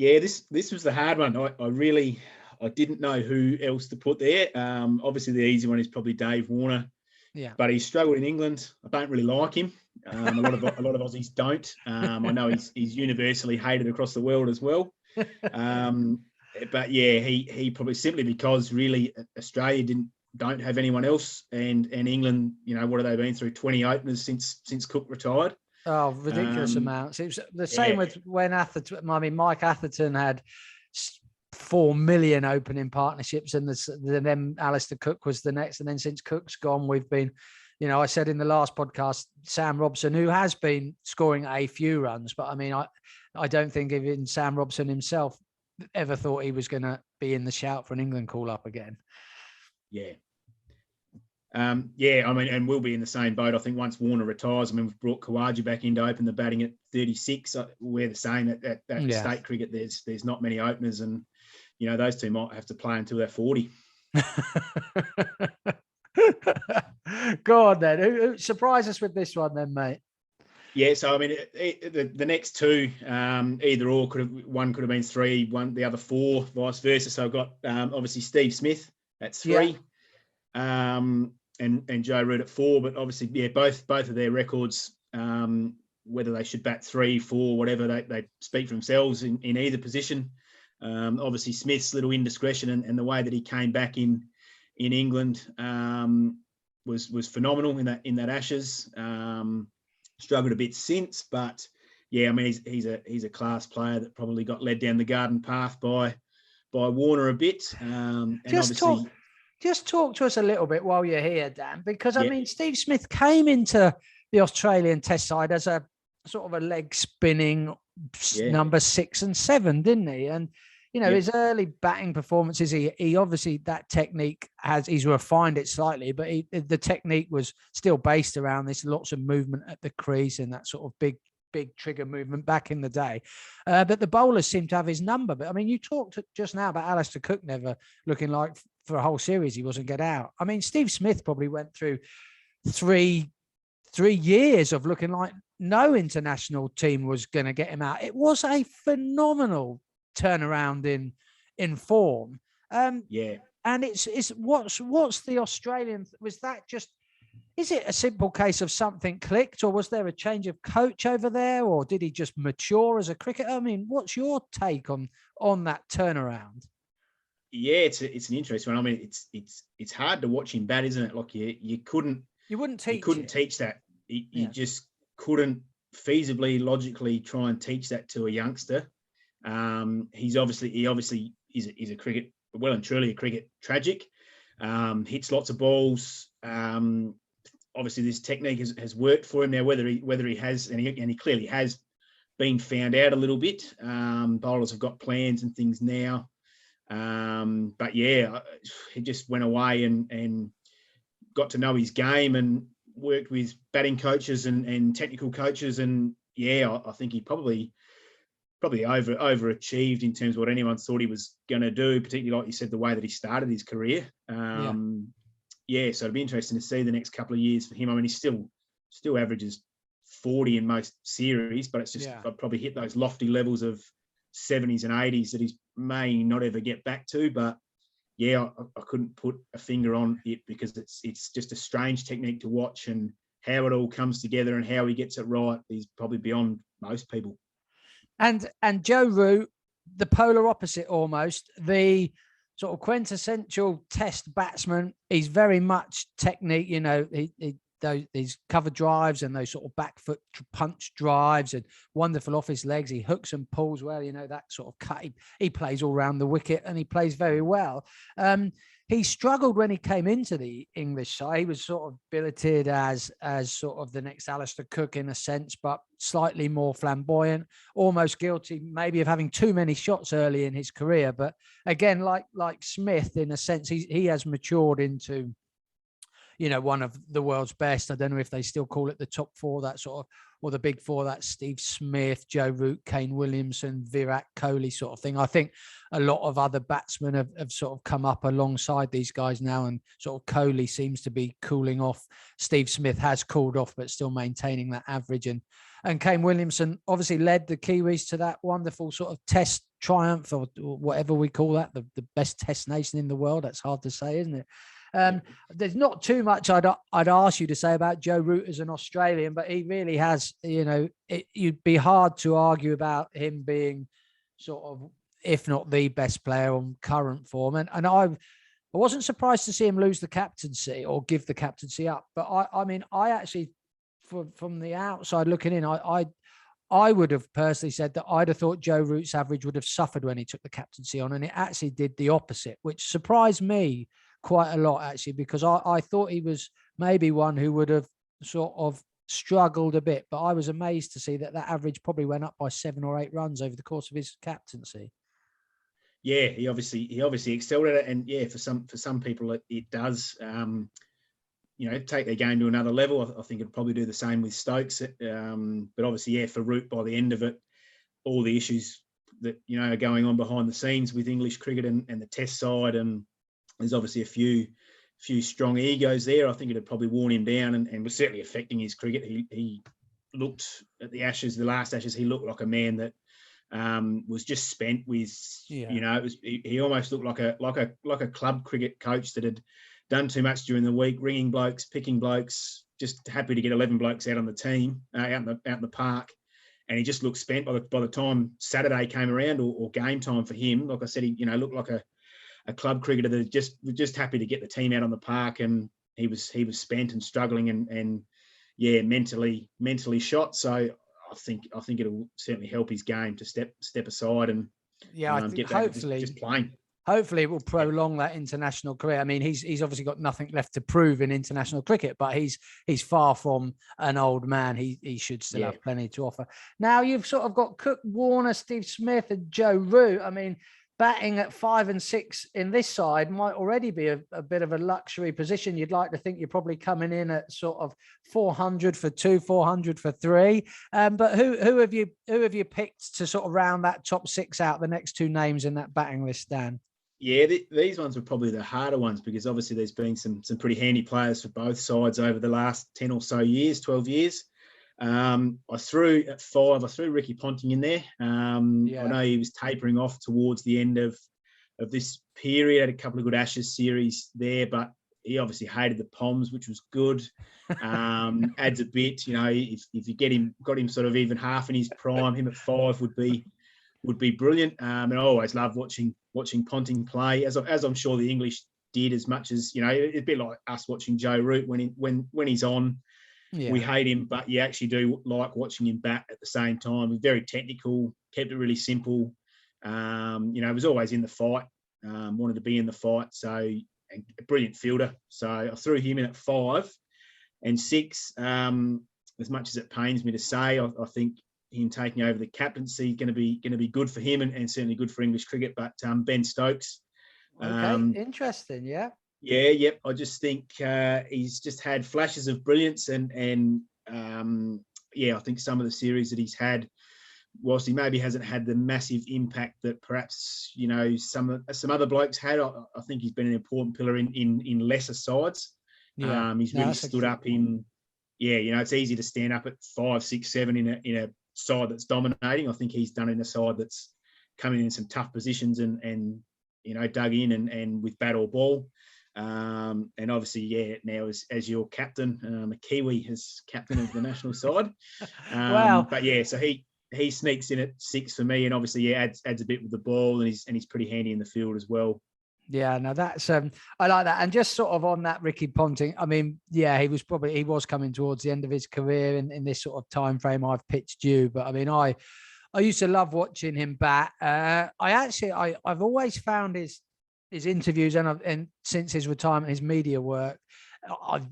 Yeah, this was the hard one. I didn't know who else to put there. Obviously, the easy one is probably Dave Warner. Yeah. But he's struggled in England. I don't really like him. A lot of Aussies don't. I know he's universally hated across the world as well. But yeah, he probably simply because really Australia don't have anyone else, and England, what have they been through? 20 openers since Cook retired. Oh, ridiculous amounts. It was the same with when Mike Atherton had 4 million opening partnerships, and then Alistair Cook was the next. And then since Cook's gone, we've been, I said in the last podcast, Sam Robson, who has been scoring a few runs, but I don't think even Sam Robson himself ever thought he was going to be in the shout for an England call up again. Yeah. And we'll be in the same boat. I think once Warner retires, we've brought Kawaja back in to open the batting at 36. We're the same at state cricket. There's not many openers, and those two might have to play until they're 40. Go on then. Surprise us with this one then, mate. Yeah, so the next two, either or one could have been 3, one the other 4, vice versa. So I've got obviously Steve Smith at 3. Yeah. And Joe Root at 4, but obviously, both of their records, whether they should bat 3, 4, whatever, they speak for themselves in either position. Obviously, Smith's little indiscretion and the way that he came back in England was phenomenal in that Ashes. Struggled a bit since, but he's a class player that probably got led down the garden path by Warner a bit. Just talk to us a little bit while you're here, Dan, because Steve Smith came into the Australian Test side as a sort of a leg spinning number 6 and 7, didn't he? And his early batting performances, he obviously that technique he's refined it slightly, but the technique was still based around this lots of movement at the crease and that sort of big trigger movement back in the day. But the bowlers seem to have his number. But you talked just now about Alistair Cook never looking like for a whole series he wasn't get out. Steve Smith probably went through 3 years of looking like no international team was going to get him out. It was a phenomenal turnaround in form. And it's what's the Australian, was that just, is it a simple case of something clicked, or was there a change of coach over there, or did he just mature as a cricketer? What's your take on that turnaround? Yeah, it's an interesting one. It's hard to watch him bat, isn't it? Like you wouldn't teach that. You just couldn't feasibly, logically try and teach that to a youngster. He obviously is a cricket, well and truly a cricket tragic. Hits lots of balls. Obviously, this technique has worked for him now. Whether he has, and he clearly has been found out a little bit. Bowlers have got plans and things now. But he just went away and got to know his game and worked with batting coaches and technical coaches. And I think he probably overachieved in terms of what anyone thought he was going to do, particularly like you said, the way that he started his career. So it'd be interesting to see the next couple of years for him. He still averages 40 in most series, but it's just I'd probably hit those lofty levels of 70s and 80s that he may not ever get back to. But I couldn't put a finger on it because it's just a strange technique to watch, and how it all comes together and how he gets it right is probably beyond most people. And Joe Root, the polar opposite almost, the sort of quintessential Test batsman. He's very much technique, these cover drives and those sort of back foot punch drives, and wonderful off his legs. He hooks and pulls well, that sort of cut. He plays all around the wicket and he plays very well. He struggled when he came into the English side. He was sort of billeted as sort of the next Alistair Cook in a sense, but slightly more flamboyant, almost guilty maybe of having too many shots early in his career. But again, like Smith, in a sense, he has matured into, one of the world's best. I don't know if they still call it the top 4, that sort of, or the big 4, that's Steve Smith, Joe Root, Kane Williamson, Virat Kohli sort of thing. I think a lot of other batsmen have sort of come up alongside these guys now, and sort of Kohli seems to be cooling off. Steve Smith has cooled off, but still maintaining that average. And and Kane Williamson obviously led the Kiwis to that wonderful sort of Test triumph, or whatever we call that, the best Test nation in the world. That's hard to say, isn't it? There's not too much I'd ask you to say about Joe Root as an Australian, but he really has, you'd be hard to argue about him being sort of, if not the best player on current form. And I wasn't surprised to see him lose the captaincy or give the captaincy up. But I actually, from the outside looking in, I would have personally said that I'd have thought Joe Root's average would have suffered when he took the captaincy on, and it actually did the opposite, which surprised me quite a lot, actually, because I thought he was maybe one who would have sort of struggled a bit, but I was amazed to see that average probably went up by 7 or 8 runs over the course of his captaincy. Yeah, he obviously excelled at it, and yeah, for some people it does, take their game to another level. I think it'd probably do the same with Stokes, but obviously, yeah, for Root by the end of it, all the issues that are going on behind the scenes with English cricket and the Test side, and there's obviously a few strong egos there. I think it had probably worn him down and was certainly affecting his cricket. He looked at the last Ashes, he looked like a man that was just spent with, he almost looked like a club cricket coach that had done too much during the week, ringing blokes, picking blokes, just happy to get 11 blokes out on the team, out in the park. And he just looked spent by the time Saturday came around or game time for him. Like I said, he looked like a club cricketer that was just happy to get the team out on the park, and he was spent and struggling and mentally shot. So I think it'll certainly help his game to step aside and I think get back to just playing. Hopefully it will prolong that international career. I mean, he's obviously got nothing left to prove in international cricket, but he's far from an old man. He should still have plenty to offer. Now you've sort of got Cook, Warner, Steve Smith and Joe Root. I mean, batting at 5 and 6 in this side might already be a bit of a luxury position. You'd like to think you're probably coming in at sort of 400 for 2, 400 for 3. But who have you picked to sort of round that top 6 out, the next 2 names in that batting list, Dan? Yeah, these ones were probably the harder ones because obviously there's been some pretty handy players for both sides over the last 10 or so years, 12 years. I threw at 5. I threw Ricky Ponting in there. I know he was tapering off towards the end of this period. Had a couple of good Ashes series there, but he obviously hated the Poms, which was good. Adds a bit, if you got him sort of even half in his prime, him at 5 would be brilliant. And I always love watching Ponting play, as I'm sure the English did, as much as it's a bit like us watching Joe Root when he's on. Yeah. We hate him, but you actually do like watching him bat at the same time. He's very technical, kept it really simple. Was always in the fight, wanted to be in the fight. So a brilliant fielder. So I threw him in at 5 and 6. As much as it pains me to say, I think him taking over the captaincy going to be good for him and certainly good for English cricket. But Ben Stokes. Okay, interesting. Yeah. Yeah, yep. I just think he's just had flashes of brilliance and I think some of the series that he's had, whilst he maybe hasn't had the massive impact that perhaps some other blokes had, I think he's been an important pillar in lesser sides. Yeah, he's really stood up in. Yeah, it's easy to stand up at 5, 6, 7 in a side that's dominating. I think he's done it in a side that's coming in some tough positions and dug in and with bat or ball. And obviously, now as your captain, a Kiwi as captain of the national side. Wow. But yeah, so he sneaks in at 6 for me, and obviously adds a bit with the ball, and he's pretty handy in the field as well. Yeah, no, that's I like that. And just sort of on that Ricky Ponting, I mean, yeah, he was coming towards the end of his career in this sort of time frame I've pitched you. But I mean, I used to love watching him bat. I've always found his interviews and since his retirement, his media work,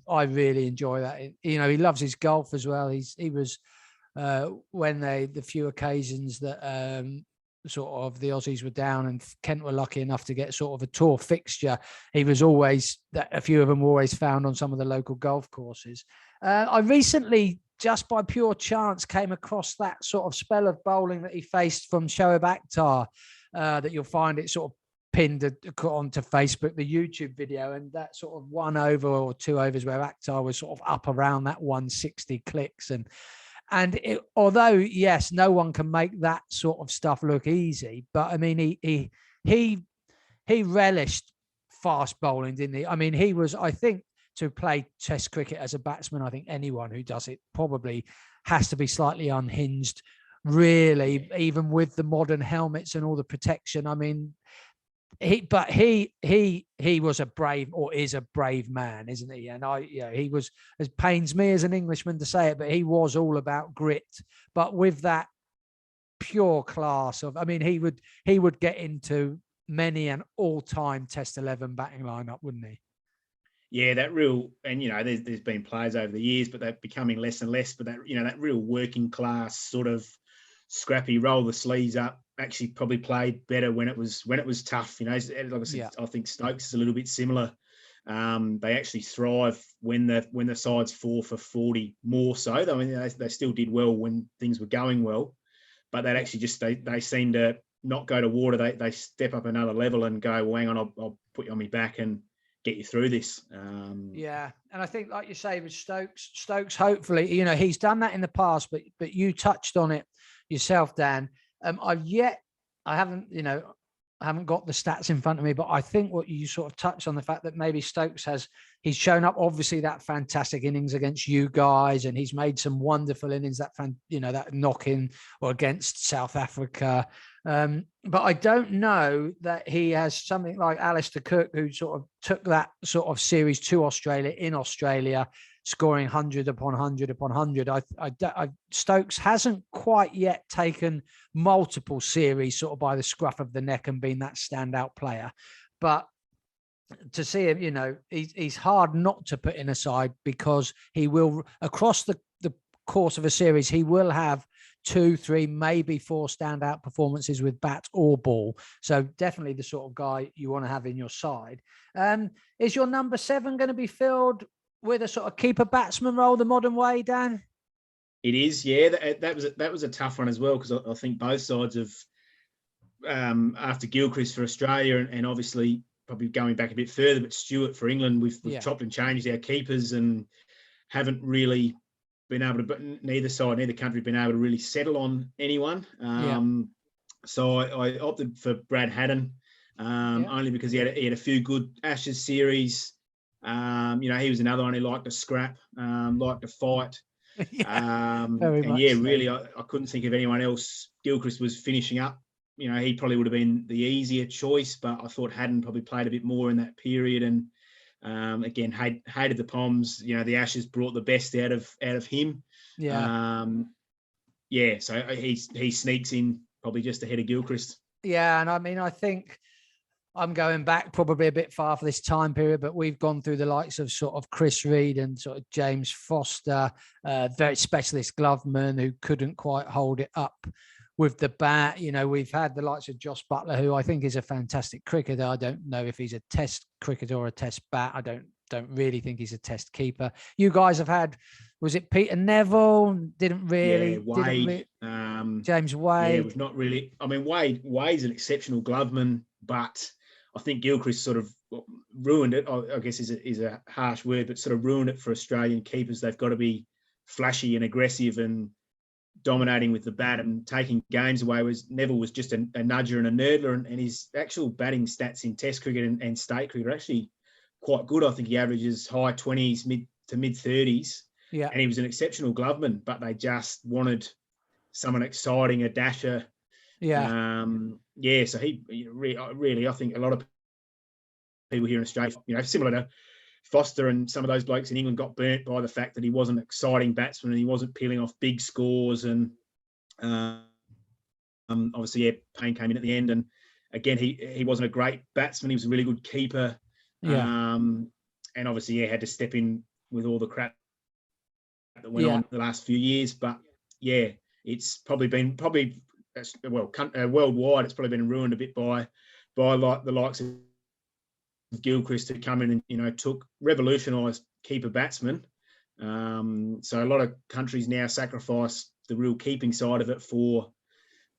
I really enjoy that. He loves his golf as well. He was when the few occasions that sort of the Aussies were down and Kent were lucky enough to get sort of a tour fixture, he was always, a few of them were always found on some of the local golf courses. I recently, just by pure chance, came across that sort of spell of bowling that he faced from Shoaib Akhtar, that you'll find it sort of pinned onto Facebook, the YouTube video, and that sort of 1 over or 2 overs where Akhtar was sort of up around that 160 clicks. And And although, yes, no one can make that sort of stuff look easy, but I mean, he relished fast bowling, didn't he? I mean, he was, I think, to play Test cricket as a batsman, I think anyone who does it probably has to be slightly unhinged, really, even with the modern helmets and all the protection. I mean, he was a brave, or is a brave man, isn't he? And he was, it pains me as an Englishman to say it, but he was all about grit, but with that pure class of, I mean, he would get into many an all-time Test 11 batting lineup, wouldn't he? Yeah, that real, and there's been players over the years, but they're becoming less and less. But that real working class sort of scrappy, roll the sleeves up, actually probably played better when it was tough. Obviously, yeah. I think Stokes is a little bit similar. They actually thrive when the sides fall for 40 more so. I mean, they still did well when things were going well, but that actually just they seem to not go to water. They step up another level and go, well, hang on, I'll put you on my back and get you through this. Yeah, and I think, like you say, with Stokes, hopefully, he's done that in the past, but you touched on it yourself, Dan. I haven't got the stats in front of me, but I think what you sort of touched on, the fact that maybe Stokes he's shown up, obviously, that fantastic innings against you guys, and he's made some wonderful innings, that knock-in or against South Africa. But I don't know that he has something like Alistair Cook, who sort of took that sort of series to Australia, in Australia, scoring 100 upon 100 upon 100. Stokes hasn't quite yet taken multiple series sort of by the scruff of the neck and been that standout player. But to see him, he's hard not to put in a side, because he will, across the course of a series, he will have 2, 3, maybe 4 standout performances with bat or ball. So definitely the sort of guy you want to have in your side. Is your number 7 going to be filled with a sort of keeper batsman role the modern way, Dan? It is, yeah. That was a tough one as well, because I think both sides of after Gilchrist for Australia, and obviously probably going back a bit further, but Stewart for England, we've chopped and changed our keepers and haven't really been able to, but neither country been able to really settle on anyone. So I opted for Brad Haddin, only because he had a few good Ashes series. He was another one who liked to scrap, liked to fight. Really, I couldn't think of anyone else. Gilchrist was finishing up. He probably would have been the easier choice, but I thought Haddin probably played a bit more in that period. And again, hated the Poms. The Ashes brought the best out of him. So he sneaks in probably just ahead of Gilchrist. Yeah, and I mean, I think I'm going back probably a bit far for this time period, but we've gone through the likes of sort of Chris Reed and sort of James Foster, very specialist glovemen who couldn't quite hold it up with the bat. We've had the likes of Josh Butler, who I think is a fantastic cricketer. I don't know if he's a test cricketer or a test bat. I don't really think he's a test keeper. You guys have had, was it Peter Neville? Didn't really. Yeah, Wade. James Wade. Yeah, we've not really. I mean, Wade's an exceptional gloveman, but I think Gilchrist sort of ruined it. I guess is a harsh word, but sort of ruined it for Australian keepers. They've got to be flashy and aggressive and dominating with the bat and taking games away. Neville was just a nudger and a nerdler, and his actual batting stats in Test cricket and state cricket are actually quite good. I think he averages high 20s, mid to mid 30s. Yeah, and he was an exceptional gloveman, but they just wanted someone exciting, a dasher. Yeah. So he really, I think a lot of people here in Australia, similar to Foster and some of those blokes in England, got burnt by the fact that he wasn't an exciting batsman and he wasn't peeling off big scores. And obviously, Payne came in at the end, and again, he wasn't a great batsman. He was a really good keeper. And obviously, had to step in with all the crap that went on the last few years. But it's worldwide. It's probably been ruined a bit by like the likes of Gilchrist, to come in and revolutionised keeper batsmen. So a lot of countries now sacrifice the real keeping side of it for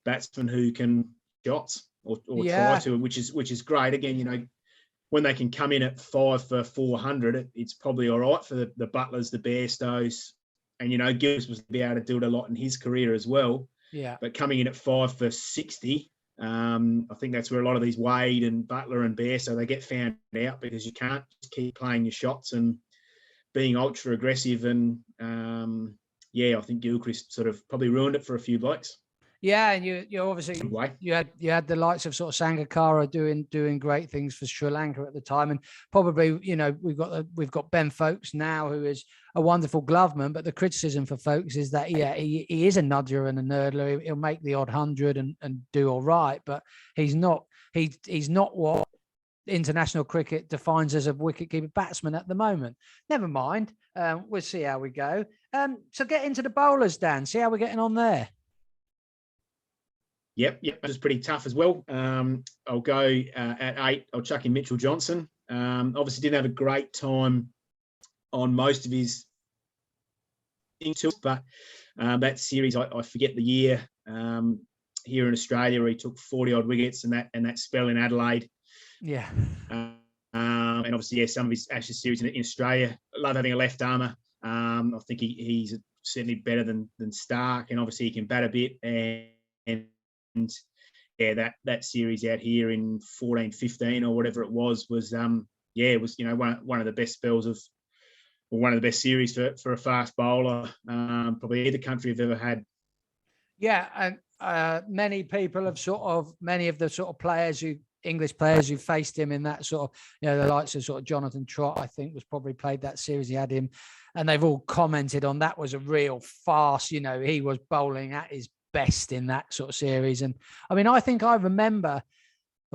batsmen who can shots or try to, which is great. Again, when they can come in at 5 for 400, it's probably all right for the Butlers, the Bairstows, and Gilles was to be able to do it a lot in his career as well. Yeah. But coming in at 5 for 60, I think that's where a lot of these Wade and Butler and Bear, so they get found out because you can't just keep playing your shots and being ultra aggressive. And I think Gilchrist sort of probably ruined it for a few blokes. Yeah, and you obviously you had the likes of sort of Sangakkara doing great things for Sri Lanka at the time, and probably we've got Ben Folkes now, who is a wonderful gloveman. But the criticism for Folkes is that he is a nudger and a nerdler. He'll make the odd 100 and do all right, but he's not what international cricket defines as a wicket-keeper batsman at the moment. Never mind, we'll see how we go. So get into the bowlers, Dan. See how we're getting on there. Yep, it was pretty tough as well. I'll go at 8. I'll chuck in Mitchell Johnson. Obviously didn't have a great time on most of his into, but that series, I forget the year, here in Australia where he took 40 odd wickets, and that spell in Adelaide. Yeah. And obviously, some of his Ashes series in Australia. I love having a left armour. I think he's certainly better than Stark, and obviously he can bat a bit. And that series out here in 14-15 or whatever it was one of the best spells one of the best series for a fast bowler, probably either country have ever had. Yeah, and many people have many of the sort of players English players who faced him in that sort of, the likes of sort of Jonathan Trott, I think, was probably played that series. He had him, and they've all commented on that was a real farce. He was bowling at his best in that sort of series. And I mean, I think I remember,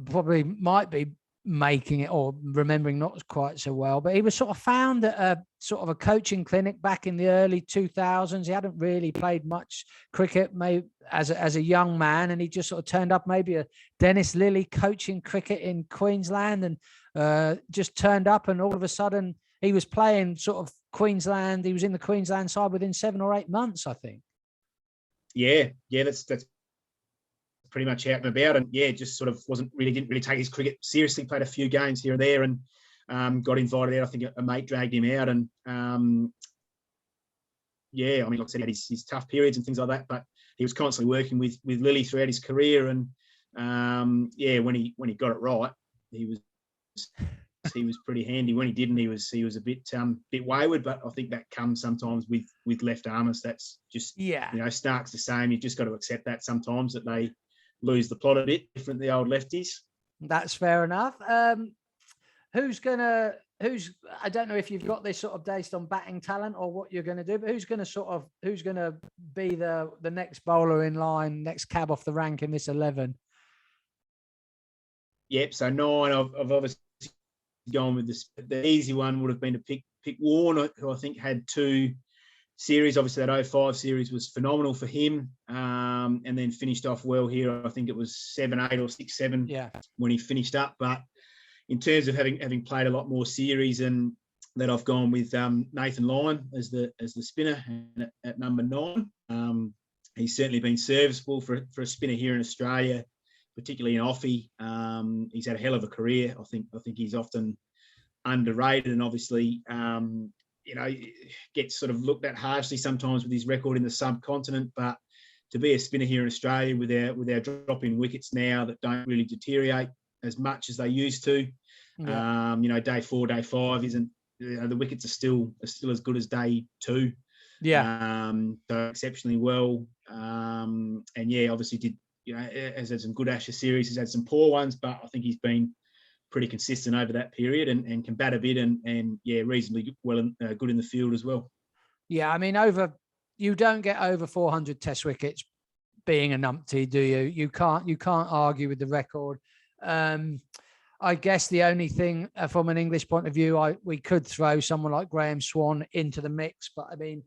probably might be making it or remembering not quite so well, but he was sort of found at a sort of a coaching clinic back in the early 2000s. He hadn't really played much cricket maybe as a young man, and he just sort of turned up, maybe a Dennis Lilly coaching cricket in Queensland, and just turned up, and all of a sudden he was playing sort of Queensland. He was in the Queensland side within 7 or 8 months, I think. Yeah, that's pretty much out and about, and just sort of didn't really take his cricket seriously. Played a few games here or there, and got invited out. I think a mate dragged him out, and I mean, like I said, he had his tough periods and things like that, but he was constantly working with Lilly throughout his career, and when he got it right, he was pretty handy. When he didn't, he was a bit wayward, but I think that comes sometimes with left armers. That's just Stark's the same. You've just got to accept that sometimes, that they lose the plot a bit, different the old lefties. That's fair enough. I don't know if you've got this sort of based on batting talent or what you're going to do, but who's going to be the next bowler in line, next cab off the rank in this 11? Yep. So 9, I've obviously gone with this. The easy one would have been to pick Warner, who I think had 2 series. Obviously, that 05 series was phenomenal for him, and then finished off well here. I think it was 7-8 or 6-7 when he finished up. But in terms of having played a lot more series, and that I've gone with Nathan Lyon as the spinner at number 9. He's certainly been serviceable for a spinner here in Australia, particularly in Offie. He's had a hell of a career. I think he's often underrated, and obviously gets sort of looked at harshly sometimes with his record in the subcontinent. But to be a spinner here in Australia with our drop-in wickets now that don't really deteriorate as much as they used to, day 4, day 5 isn't. The wickets are still as good as day 2. So exceptionally well, and obviously did. Has had some good Ashes series. He's had some poor ones, but I think he's been pretty consistent over that period, and can bat a bit, and reasonably well good in the field as well. Yeah, I mean, you don't get over 400 Test wickets being a numpty, do you? You can't argue with the record. I guess the only thing from an English point of view, we could throw someone like Graham Swan into the mix, but I mean,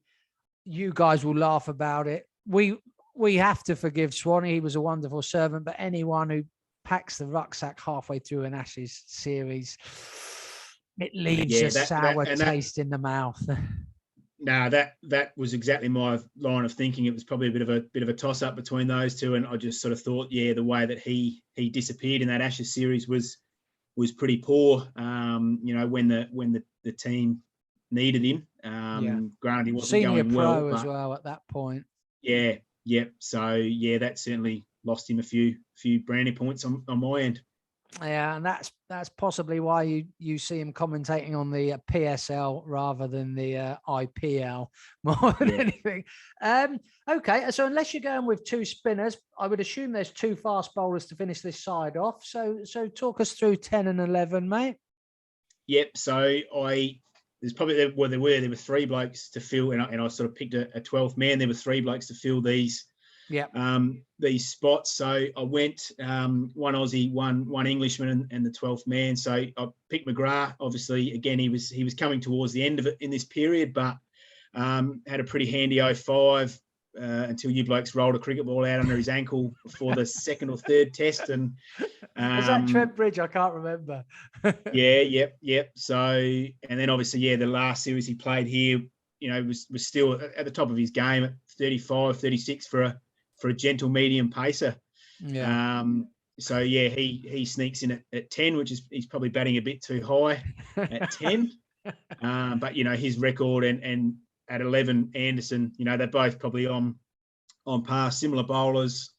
you guys will laugh about it. We have to forgive Swanee. He was a wonderful servant, but anyone who packs the rucksack halfway through an Ashes series, it leaves a sour taste in the mouth. No, that was exactly my line of thinking. It was probably a bit of a toss up between those two, and I just sort of thought, the way that he disappeared in that Ashes series was pretty poor. When the team needed him, Granted, he wasn't Senior going pro well, as but well at that point. yeah. So yeah, that certainly lost him a few brownie points on my end. Yeah, and that's possibly why you see him commentating on the PSL rather than the IPL more than anything. Okay, so unless you're going with two spinners, I would assume there's two fast bowlers to finish this side off. So talk us through 10 and 11, mate. Yep. So there's probably there were three blokes to fill, and I sort of picked a 12th man. There were three blokes to fill these spots. So I went one Aussie, one Englishman, and the 12th man. So I picked McGrath. Obviously, again, he was coming towards the end of it in this period, but had a pretty handy 05 until you blokes rolled a cricket ball out under his ankle before the second or third test. And was that Trent Bridge? I can't remember. Yep. So, and then obviously, the last series he played here, was still at the top of his game at 35, 36 for a gentle medium pacer. Yeah. So he sneaks in at 10, which is he's probably batting a bit too high at 10. But his record and at 11, Anderson, they're both probably on par, similar bowlers.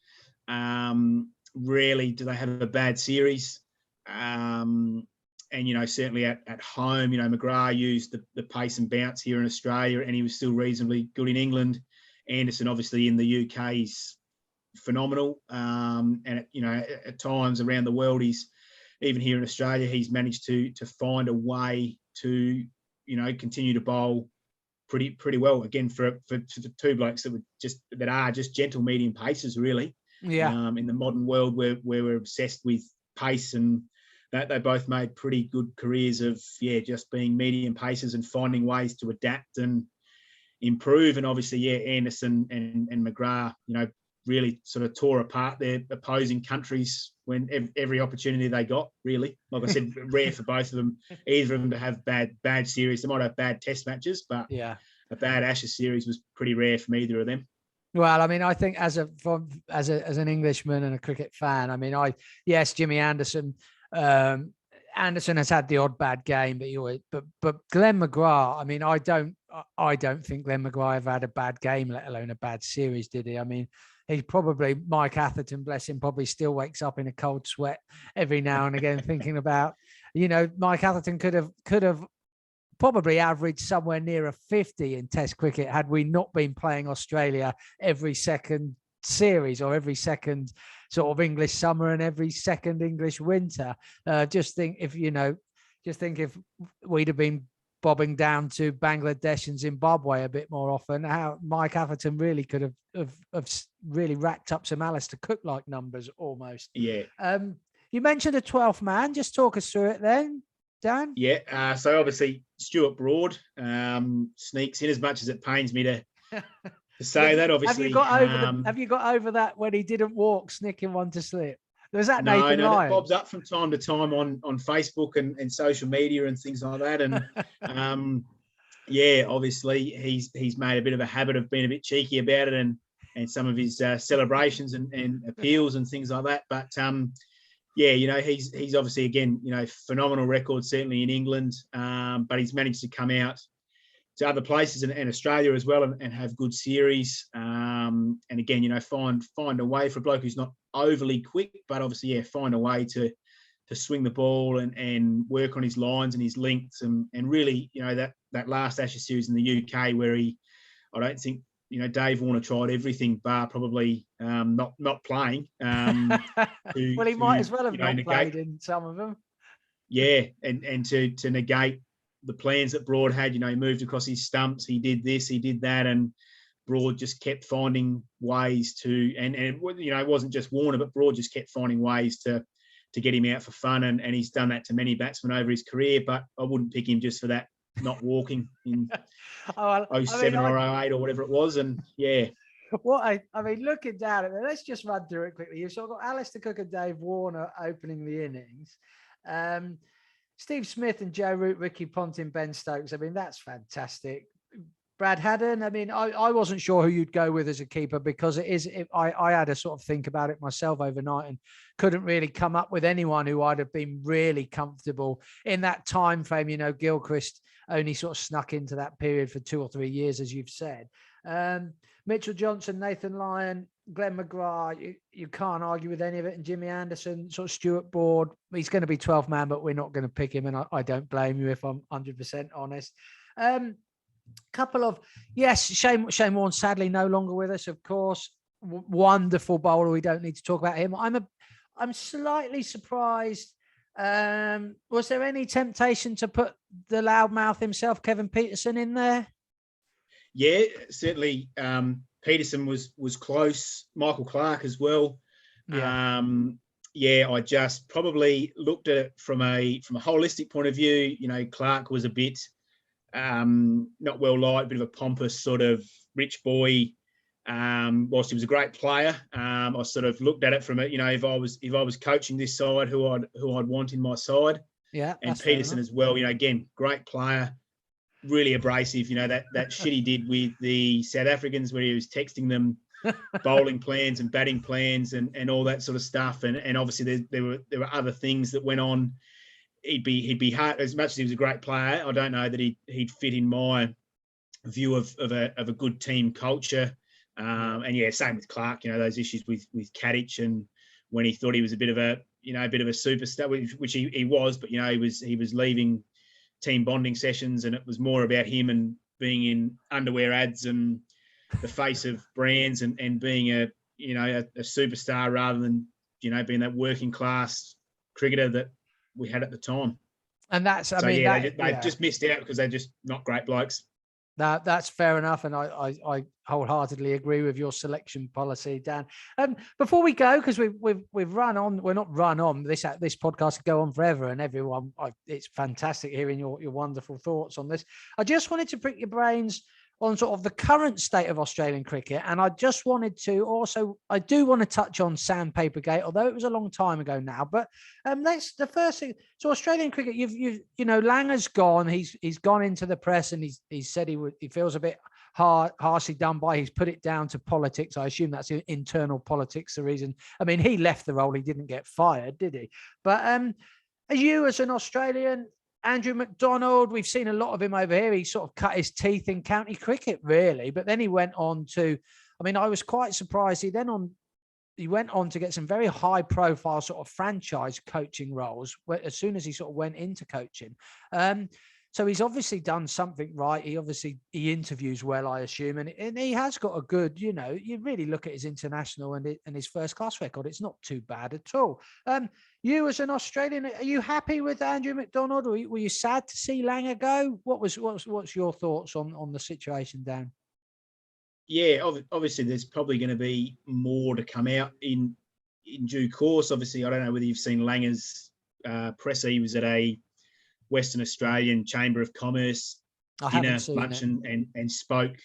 Rarely do they have a bad series. And certainly at home, McGrath used the pace and bounce here in Australia, and he was still reasonably good in England. Anderson, obviously, in the UK, is phenomenal. And at times around the world, he's even here in Australia, he's managed to find a way to continue to bowl pretty well. Again, for the two blokes that are just gentle medium paces, really. Yeah. In the modern world where we're obsessed with pace, and that they both made pretty good careers of just being medium paces and finding ways to adapt and improve. And obviously, Anderson and McGrath, really sort of tore apart their opposing countries when every opportunity they got, really. Like I said, rare for both of them, either of them to have bad series. They might have bad test matches, but a bad Ashes series was pretty rare from either of them. Well, I mean, I think as an Englishman and a cricket fan, I mean, Jimmy Anderson, Anderson has had the odd bad game, but Glenn McGrath, I mean, I don't think Glenn McGrath ever had a bad game, let alone a bad series, did he? I mean, Mike Atherton, bless him, probably still wakes up in a cold sweat every now and again thinking about, Mike Atherton could have probably averaged somewhere near a 50 in Test cricket had we not been playing Australia every second series or every second sort of English summer and every second English winter. Just think if we'd have been bobbing down to Bangladesh and Zimbabwe a bit more often, how Mike Atherton really could have really racked up some Alistair Cook-like numbers almost. Yeah. You mentioned a 12th man. Just talk us through it then, Dan. Yeah. So obviously Stuart Broad sneaks in, as much as it pains me to say that. Obviously, have you got over that when he didn't walk, snicking one to slip? Was that Nathan No, Lyon? that bobs up from time to time on Facebook and social media and things like that. And obviously he's made a bit of a habit of being a bit cheeky about it and some of his celebrations and appeals and things like that. But he's obviously, again, phenomenal record, certainly in England, but he's managed to come out to other places and Australia as well and have good series. And again, find a way for a bloke who's not overly quick, but obviously, find a way to swing the ball and work on his lines and his lengths and really, that last Ashes series in the UK where I don't think, Dave Warner tried everything bar probably not playing. Well, he might as well have not played in some of them. Yeah, and to negate the plans that Broad had, he moved across his stumps, he did this, he did that, and Broad just kept finding ways to, and it wasn't just Warner, but Broad just kept finding ways to get him out for fun, and he's done that to many batsmen over his career, but I wouldn't pick him just for that not walking in 07 or 08 or whatever it was, and I mean, looking down at it, let's just run through it quickly. You've sort of got Alistair Cook and Dave Warner opening the innings. Steve Smith and Joe Root, Ricky Ponting, Ben Stokes. I mean, that's fantastic. Brad Haddon. I mean, I wasn't sure who you'd go with as a keeper because I had to sort of think about it myself overnight and couldn't really come up with anyone who I'd have been really comfortable in that time frame. Gilchrist only sort of snuck into that period for 2 or 3 years, as you've said. Mitchell Johnson, Nathan Lyon, Glenn McGrath, you can't argue with any of it. And Jimmy Anderson, sort of Stuart Board, he's going to be 12th man, but we're not going to pick him. And I don't blame you if I'm 100% honest. Couple of, yes, Shane Warne, sadly no longer with us, of course. Wonderful bowler. We don't need to talk about him. I'm slightly surprised. Was there any temptation to put the loudmouth himself, Kevin Peterson, in there? Yeah, certainly. Peterson was close. Michael Clark as well. Yeah. I just probably looked at it from a holistic point of view. Clark was a bit not well liked, a bit of a pompous sort of rich boy. Whilst he was a great player, I sort of looked at it from it. If I was coaching this side, who I'd want in my side. Yeah, and Peterson as well. Again, great player. Really abrasive, that shit he did with the South Africans where he was texting them bowling plans and batting plans and all that sort of stuff. And obviously there were other things that went on. He'd be hard, as much as he was a great player. I don't know that he'd fit in my view of a good team culture. And yeah, same with Clark. Those issues with Kadich and when he thought he was a bit of a superstar, which he was, but he was leaving team bonding sessions and it was more about him and being in underwear ads and the face of brands and being a superstar rather than being that working class cricketer that we had at the time. And that's they just missed out because they're just not great blokes. That's fair enough, and I wholeheartedly agree with your selection policy, Dan. Before we go, because we've run on, we're not run on. This podcast could go on forever, and everyone, it's fantastic hearing your wonderful thoughts on this. I just wanted to prick your brains on sort of the current state of Australian cricket, and I just wanted to also, I do want to touch on Sandpaper Gate, although it was a long time ago now. But that's the first thing. So Australian cricket, Langer's gone. He's gone into the press and he said he feels a bit harshly done by. He's put it down to politics. I assume that's internal politics. The reason. I mean, he left the role. He didn't get fired, did he? But are you, as an Australian? Andrew McDonald, we've seen a lot of him over here. He sort of cut his teeth in county cricket, really. But then he went on to, I was quite surprised. He went on to get some very high profile sort of franchise coaching roles as soon as he sort of went into coaching. So he's obviously done something right. He interviews well, I assume. And he has got a good, you really look at his international and his first class record. It's not too bad at all. You as an Australian, are you happy with Andrew McDonald, or were you sad to see Langer go? What's your thoughts on the situation, Dan? Yeah, obviously there's probably going to be more to come out in due course. Obviously, I don't know whether you've seen Langer's presser. He was at a Western Australian Chamber of Commerce dinner, lunch, and spoke.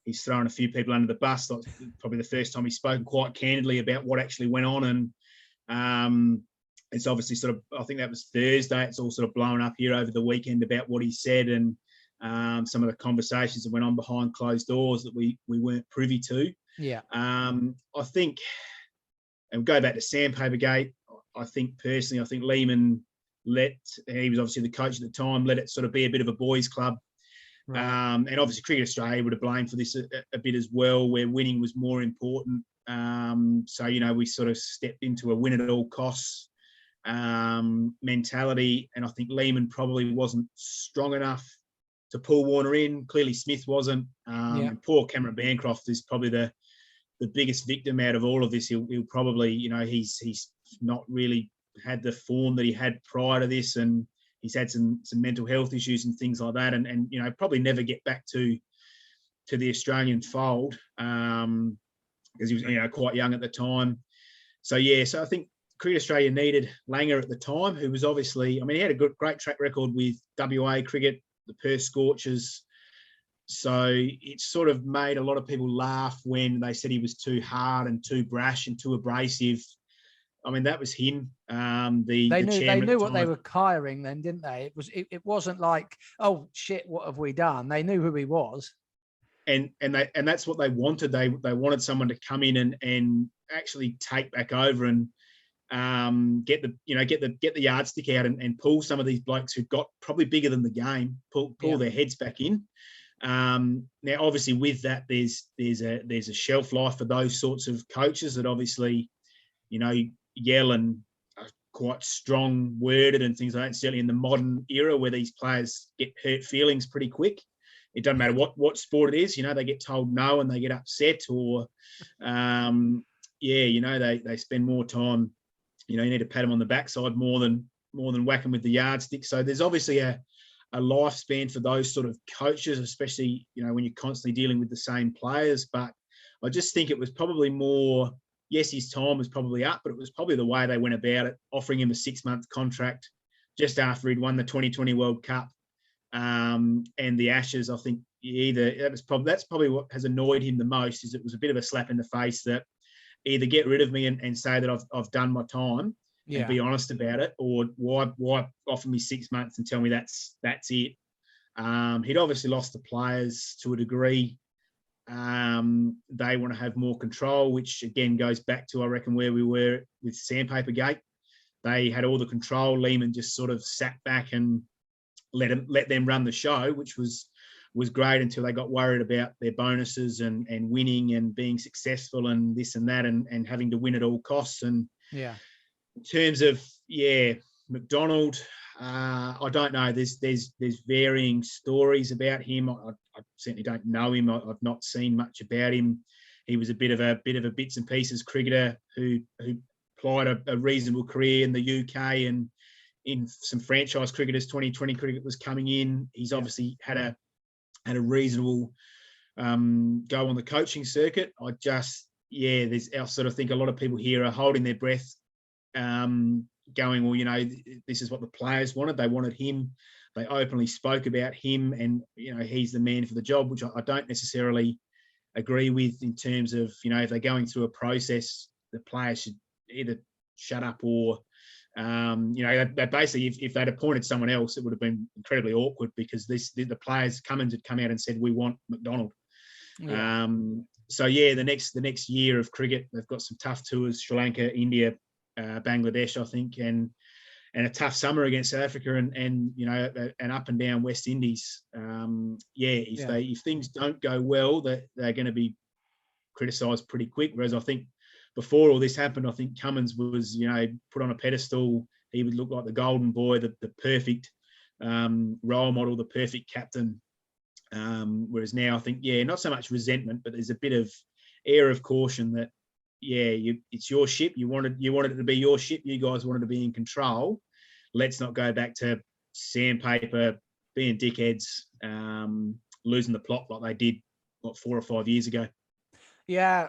He's thrown a few people under the bus. That's probably the first time he's spoken quite candidly about what actually went on. And it's obviously sort of, I think that was Thursday. It's all sort of blown up here over the weekend about what he said and some of the conversations that went on behind closed doors that we weren't privy to. Yeah. I think, and go back to Sandpaper Gate, I think Lehman he was obviously the coach at the time, let it sort of be a bit of a boys' club. Right. And obviously Cricket Australia would have blamed for this a bit as well, where winning was more important. So, we sort of stepped into a win at all costs mentality. And I think Lehman probably wasn't strong enough to pull Warner in. Clearly Smith wasn't. And poor Cameron Bancroft is probably the biggest victim out of all of this. He'll probably, he's not really had the form that he had prior to this, and he's had some mental health issues and things like that, and probably never get back to the Australian fold because he was quite young at the time. So I think Cricket Australia needed Langer at the time, who was obviously, he had a great track record with WA cricket, the Perth Scorchers. So it sort of made a lot of people laugh when they said he was too hard and too brash and too abrasive. I mean, that was him. They chairman knew at the what they time. were hiring then, didn't they? It wasn't like, oh shit, what have we done? They knew who he was. And that's what they wanted. They wanted someone to come in and actually take back over and get the yardstick out and pull some of these blokes who got probably bigger than the game, pull their heads back in. Now, obviously, with that, there's a shelf life for those sorts of coaches that obviously, yell and are quite strong worded and things like that. Certainly in the modern era where these players get hurt feelings pretty quick. It doesn't matter what sport it is, they get told no and they get upset, or they spend more time. You need to pat them on the backside more than whack them with the yardstick. So there's obviously a lifespan for those sort of coaches, especially when you're constantly dealing with the same players. But I just think it was probably more. Yes, his time was probably up, but it was probably the way they went about it, offering him a 6-month contract just after he'd won the 2020 World Cup and the Ashes. I think that's probably what has annoyed him the most. Is it was a bit of a slap in the face that either get rid of me and say that I've done my time and be honest about it, or why offer me 6 months and tell me that's it. He'd obviously lost the players to a degree. They want to have more control, which again goes back to, I reckon, where we were with Sandpaper Gate. They had all the control. Lehman just sort of sat back and let them run the show, which was great until they got worried about their bonuses and winning and being successful and this and that and having to win at all costs. And in terms of McDonald, I don't know. There's varying stories about him. I certainly don't know him. I've not seen much about him. He was a bit of a bits and pieces cricketer who plied a reasonable career in the UK and in some franchise cricketers. 2020 cricket was coming in. He's obviously had a reasonable go on the coaching circuit. I sort of think a lot of people here are holding their breath, going, well, this is what the players wanted. They wanted him. They openly spoke about him, and he's the man for the job, which I don't necessarily agree with in terms of if they're going through a process, the players should either shut up or they basically, if they'd appointed someone else, it would have been incredibly awkward because the players, Cummins had come out and said, we want McDonald. The next year of cricket, they've got some tough tours: Sri Lanka, India, Bangladesh, I think, and a tough summer against South Africa and an up and down West Indies. If things don't go well, they're going to be criticised pretty quick. Whereas I think before all this happened, I think Cummins was put on a pedestal. He would look like the golden boy, the perfect role model, the perfect captain. Whereas now I think not so much resentment, but there's a bit of air of caution that it's your ship. You wanted it to be your ship. You guys wanted to be in control. Let's not go back to sandpaper, being dickheads, losing the plot like they did 4 or 5 years ago. Yeah.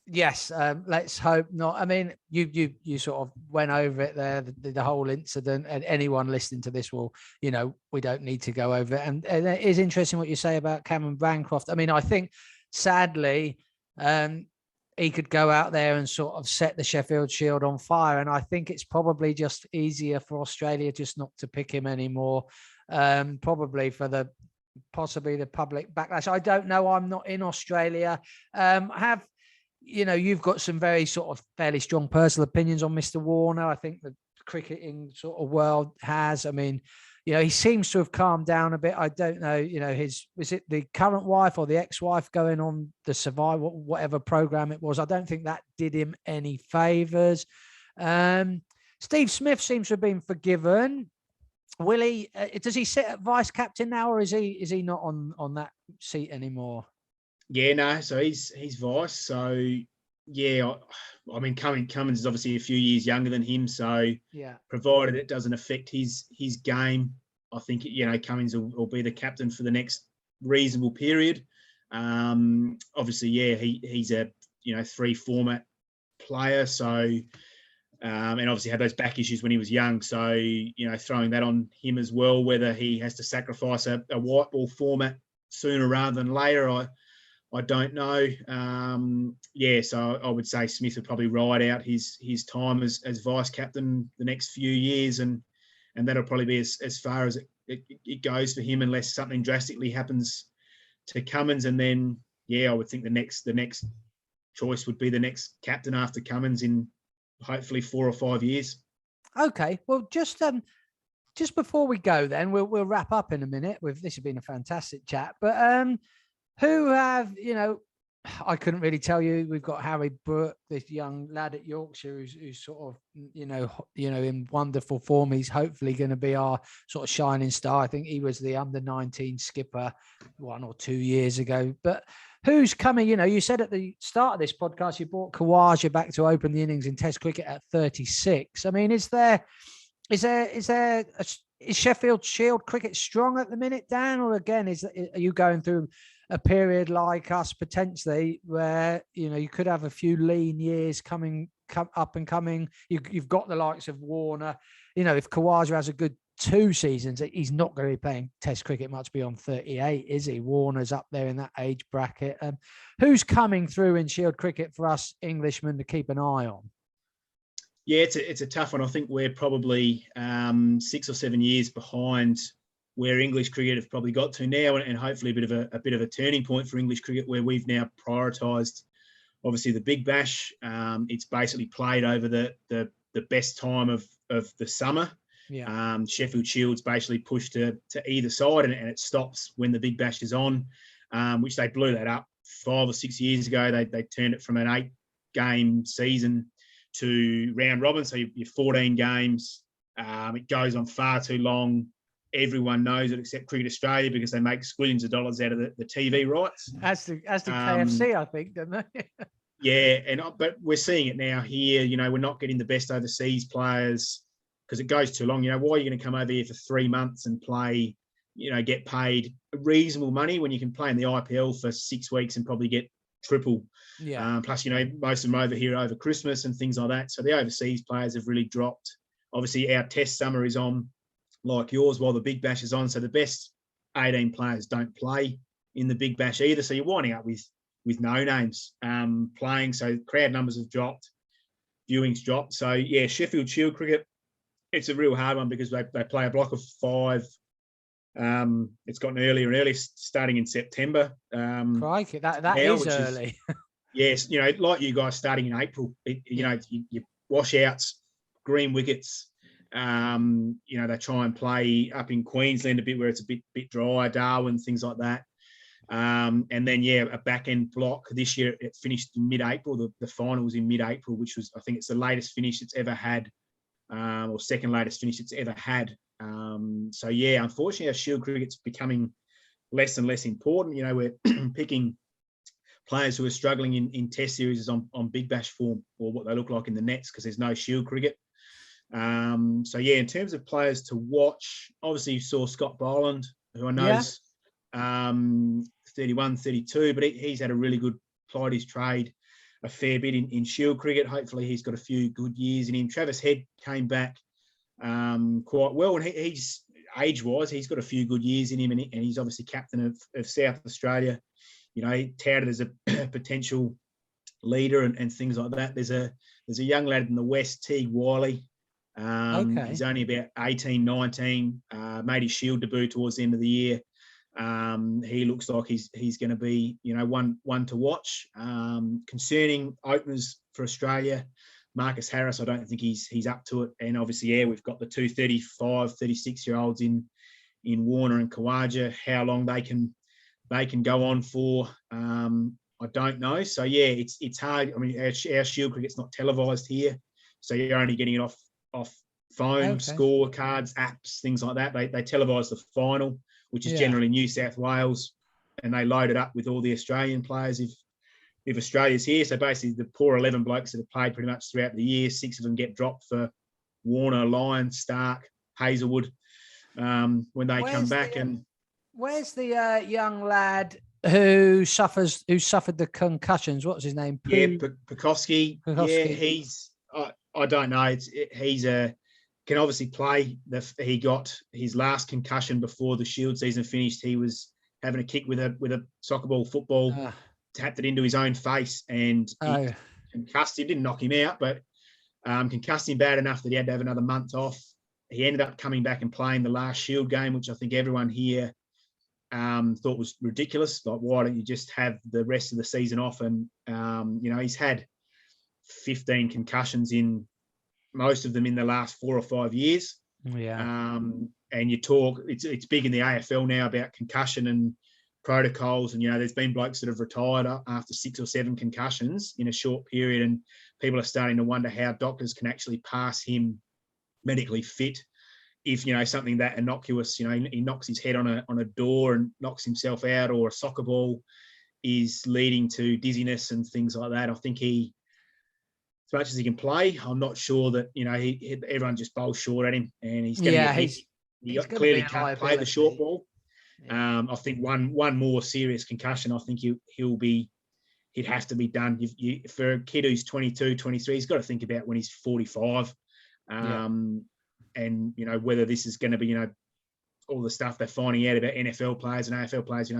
Yes. Let's hope not. I mean, you sort of went over it there, the whole incident, and anyone listening to this will, we don't need to go over it. And it is interesting what you say about Cameron Bancroft. I mean, I think sadly, he could go out there and sort of set the Sheffield Shield on fire. And I think it's probably just easier for Australia just not to pick him anymore. Probably for possibly the public backlash. I don't know. I'm not in Australia. You've got some very sort of fairly strong personal opinions on Mr. Warner. I think the cricketing sort of world has. I mean, he seems to have calmed down a bit. I don't know, is it the current wife or the ex-wife going on the Survivor, whatever program it was? I don't think that did him any favors. Steve Smith seems to have been forgiven. Will he? Does he sit at vice captain now, or is he not on that seat anymore? Yeah, no. So he's vice. So I mean, Cummins is obviously a few years younger than him. So provided it doesn't affect his game, I think Cummins will be the captain for the next reasonable period. Obviously, he's a 3-format player. So. And obviously had those back issues when he was young. So, throwing that on him as well, whether he has to sacrifice a white ball format sooner rather than later, I I don't know. So I would say Smith would probably ride out his time as vice captain the next few years, and that'll probably be as far as it goes for him, unless something drastically happens to Cummins. And then, I would think the next choice would be the next captain after Cummins in hopefully 4 or 5 years. Okay, well, just before we go, then we'll wrap up in a minute. This has been a fantastic chat, but who have I couldn't really tell you. We've got Harry Brooke, this young lad at Yorkshire who's sort of in wonderful form. He's hopefully going to be our sort of shining star. I think he was the under-19 skipper 1 or 2 years ago. But who's coming? You said at the start of this podcast you brought Khawaja back to open the innings in Test cricket at 36. I mean, is Sheffield Shield cricket strong at the minute, Dan? Or again, are you going through a period like us potentially where you could have a few lean years coming up and coming? You've got the likes of Warner. If Khawaja has a good 2 seasons, he's not going to be playing Test cricket much beyond 38, is he? Warner's up there in that age bracket. Who's coming through in Shield cricket for us Englishmen to keep an eye on? Yeah, it's a tough one. I think we're probably 6 or 7 years behind where English cricket have probably got to now, and hopefully a bit of a turning point for English cricket, where we've now prioritised obviously the Big Bash. It's basically played over the best time of the summer. Yeah. Sheffield Shield's basically pushed to either side, and it stops when the Big Bash is on, which they blew that up 5 or 6 years ago. They turned it from an 8-game season to round robin, so you're 14 games. It goes on far too long. Everyone knows it except Cricket Australia, because they make squillions of dollars out of the TV rights. As the KFC, I think, don't they? Yeah, but we're seeing it now here. We're not getting the best overseas players because it goes too long. Why are you going to come over here for 3 months and play, get paid reasonable money when you can play in the IPL for 6 weeks and probably get triple? Yeah. Plus, most of them over here over Christmas and things like that. So the overseas players have really dropped. Obviously, our Test summer is on, like yours, while the Big Bash is on. So the best 18 players don't play in the Big Bash either. So you're winding up with no names playing. So crowd numbers have dropped, viewings dropped. So yeah, Sheffield Shield cricket, it's a real hard one because they play a block of 5. It's gotten earlier and earlier, starting in September. Crikey, that is early. Yes, like you guys, starting in April. You washouts, green wickets. They try and play up in Queensland a bit where it's a bit drier, Darwin, things like that. And then, a back-end block. This year it finished in mid-April. The final was in mid-April, which was, I think it's the latest finish it's ever had, or second latest finish it's ever had. Unfortunately, our Shield cricket's becoming less and less important. We're picking players who are struggling in Test series on Big Bash form, or what they look like in the nets, because there's no Shield cricket. In terms of players to watch, obviously you saw Scott Boland, who I know is 31, 32, but he's had a really good, plied his trade a fair bit in Shield cricket. Hopefully he's got a few good years in him. Travis Head came back quite well, and he's age-wise, he's got a few good years in him, and he's obviously captain of South Australia. Touted as a potential leader and things like that. There's a young lad in the West, Teague Wiley. He's only about 18, 19, made his Shield debut towards the end of the year. He looks like he's going to be, one to watch. Concerning openers for Australia, Marcus Harris, I don't think he's up to it. And obviously, we've got the 2 35, 36-year-olds in Warner and Khawaja. How long they can go on for, I don't know. So it's hard. I mean, our Shield cricket's not televised here, so you're only getting it off phone, score cards, apps, things like that. They televise the final, which is generally New South Wales, and they load it up with all the Australian players if Australia's here. So basically, the poor 11 blokes that have played pretty much throughout the year, 6 of them get dropped for Warner, Lyon, Stark, Hazelwood when they come back. Where's the young lad who suffered the concussions? What's his name? Pekowski. Yeah, he's. I don't know. He's can obviously play. He got his last concussion before the Shield season finished. He was having a kick with a soccer ball, football, tapped it into his own face and it concussed him. Didn't knock him out, but concussed him bad enough that he had to have another month off. He ended up coming back and playing the last Shield game, which I think everyone here thought was ridiculous. Like, why don't you just have the rest of the season off? And, he's had 15 concussions in most of them in the last 4 or 5 years. Yeah. And you talk, it's big in the AFL now about concussion and protocols. And, there's been blokes that have retired after 6 or 7 concussions in a short period. And people are starting to wonder how doctors can actually pass him medically fit if, something that innocuous, he knocks his head on a door and knocks himself out, or a soccer ball is leading to dizziness and things like that. I think he, as much as he can play, I'm not sure that, everyone just bowls short at him, and he's going to get hit. He clearly can't play the short ball. Yeah. I think one more serious concussion, I think he'd have to be done. For a kid who's 22, 23, he's got to think about when he's 45. And, whether this is going to be, all the stuff they're finding out about NFL players and AFL players,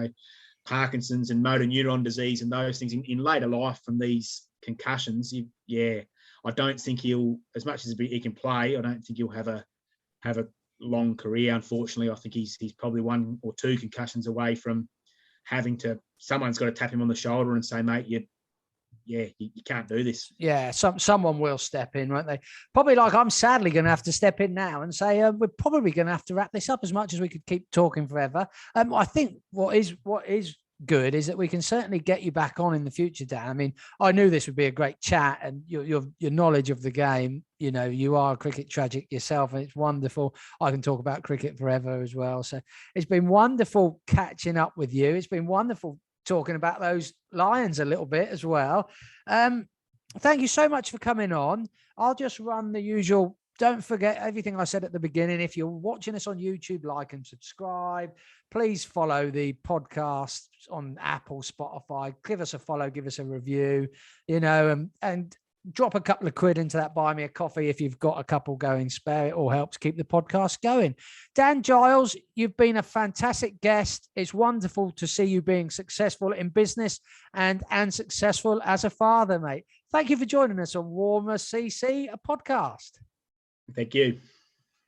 Parkinson's and motor neuron disease and those things in later life from these concussions. I don't think he'll, as much as he can play, I don't think he'll have a long career. Unfortunately, I think he's probably 1 or 2 concussions away from having to. Someone's got to tap him on the shoulder and say, "Mate, you can't do this." Yeah, someone will step in, won't they? Probably, like, I'm sadly going to have to step in now and say we're probably going to have to wrap this up, as much as we could keep talking forever. I think what is good is that we can certainly get you back on in the future, Dan. I mean, I knew this would be a great chat, and your knowledge of the game, you are a cricket tragic yourself, and it's wonderful. I can talk about cricket forever as well. So it's been wonderful catching up with you. It's been wonderful talking about those Lions a little bit as well. Thank you so much for coming on. I'll just run the usual. Don't forget everything I said at the beginning. If you're watching us on YouTube, like and subscribe. Please follow the podcast on Apple, Spotify. Give us a follow, give us a review, and drop a couple of quid into that buy me a coffee if you've got a couple going spare. It all helps keep the podcast going. Dan Giles, you've been a fantastic guest. It's wonderful to see you being successful in business and successful as a father, mate. Thank you for joining us on Walmer CC, a podcast. Thank you.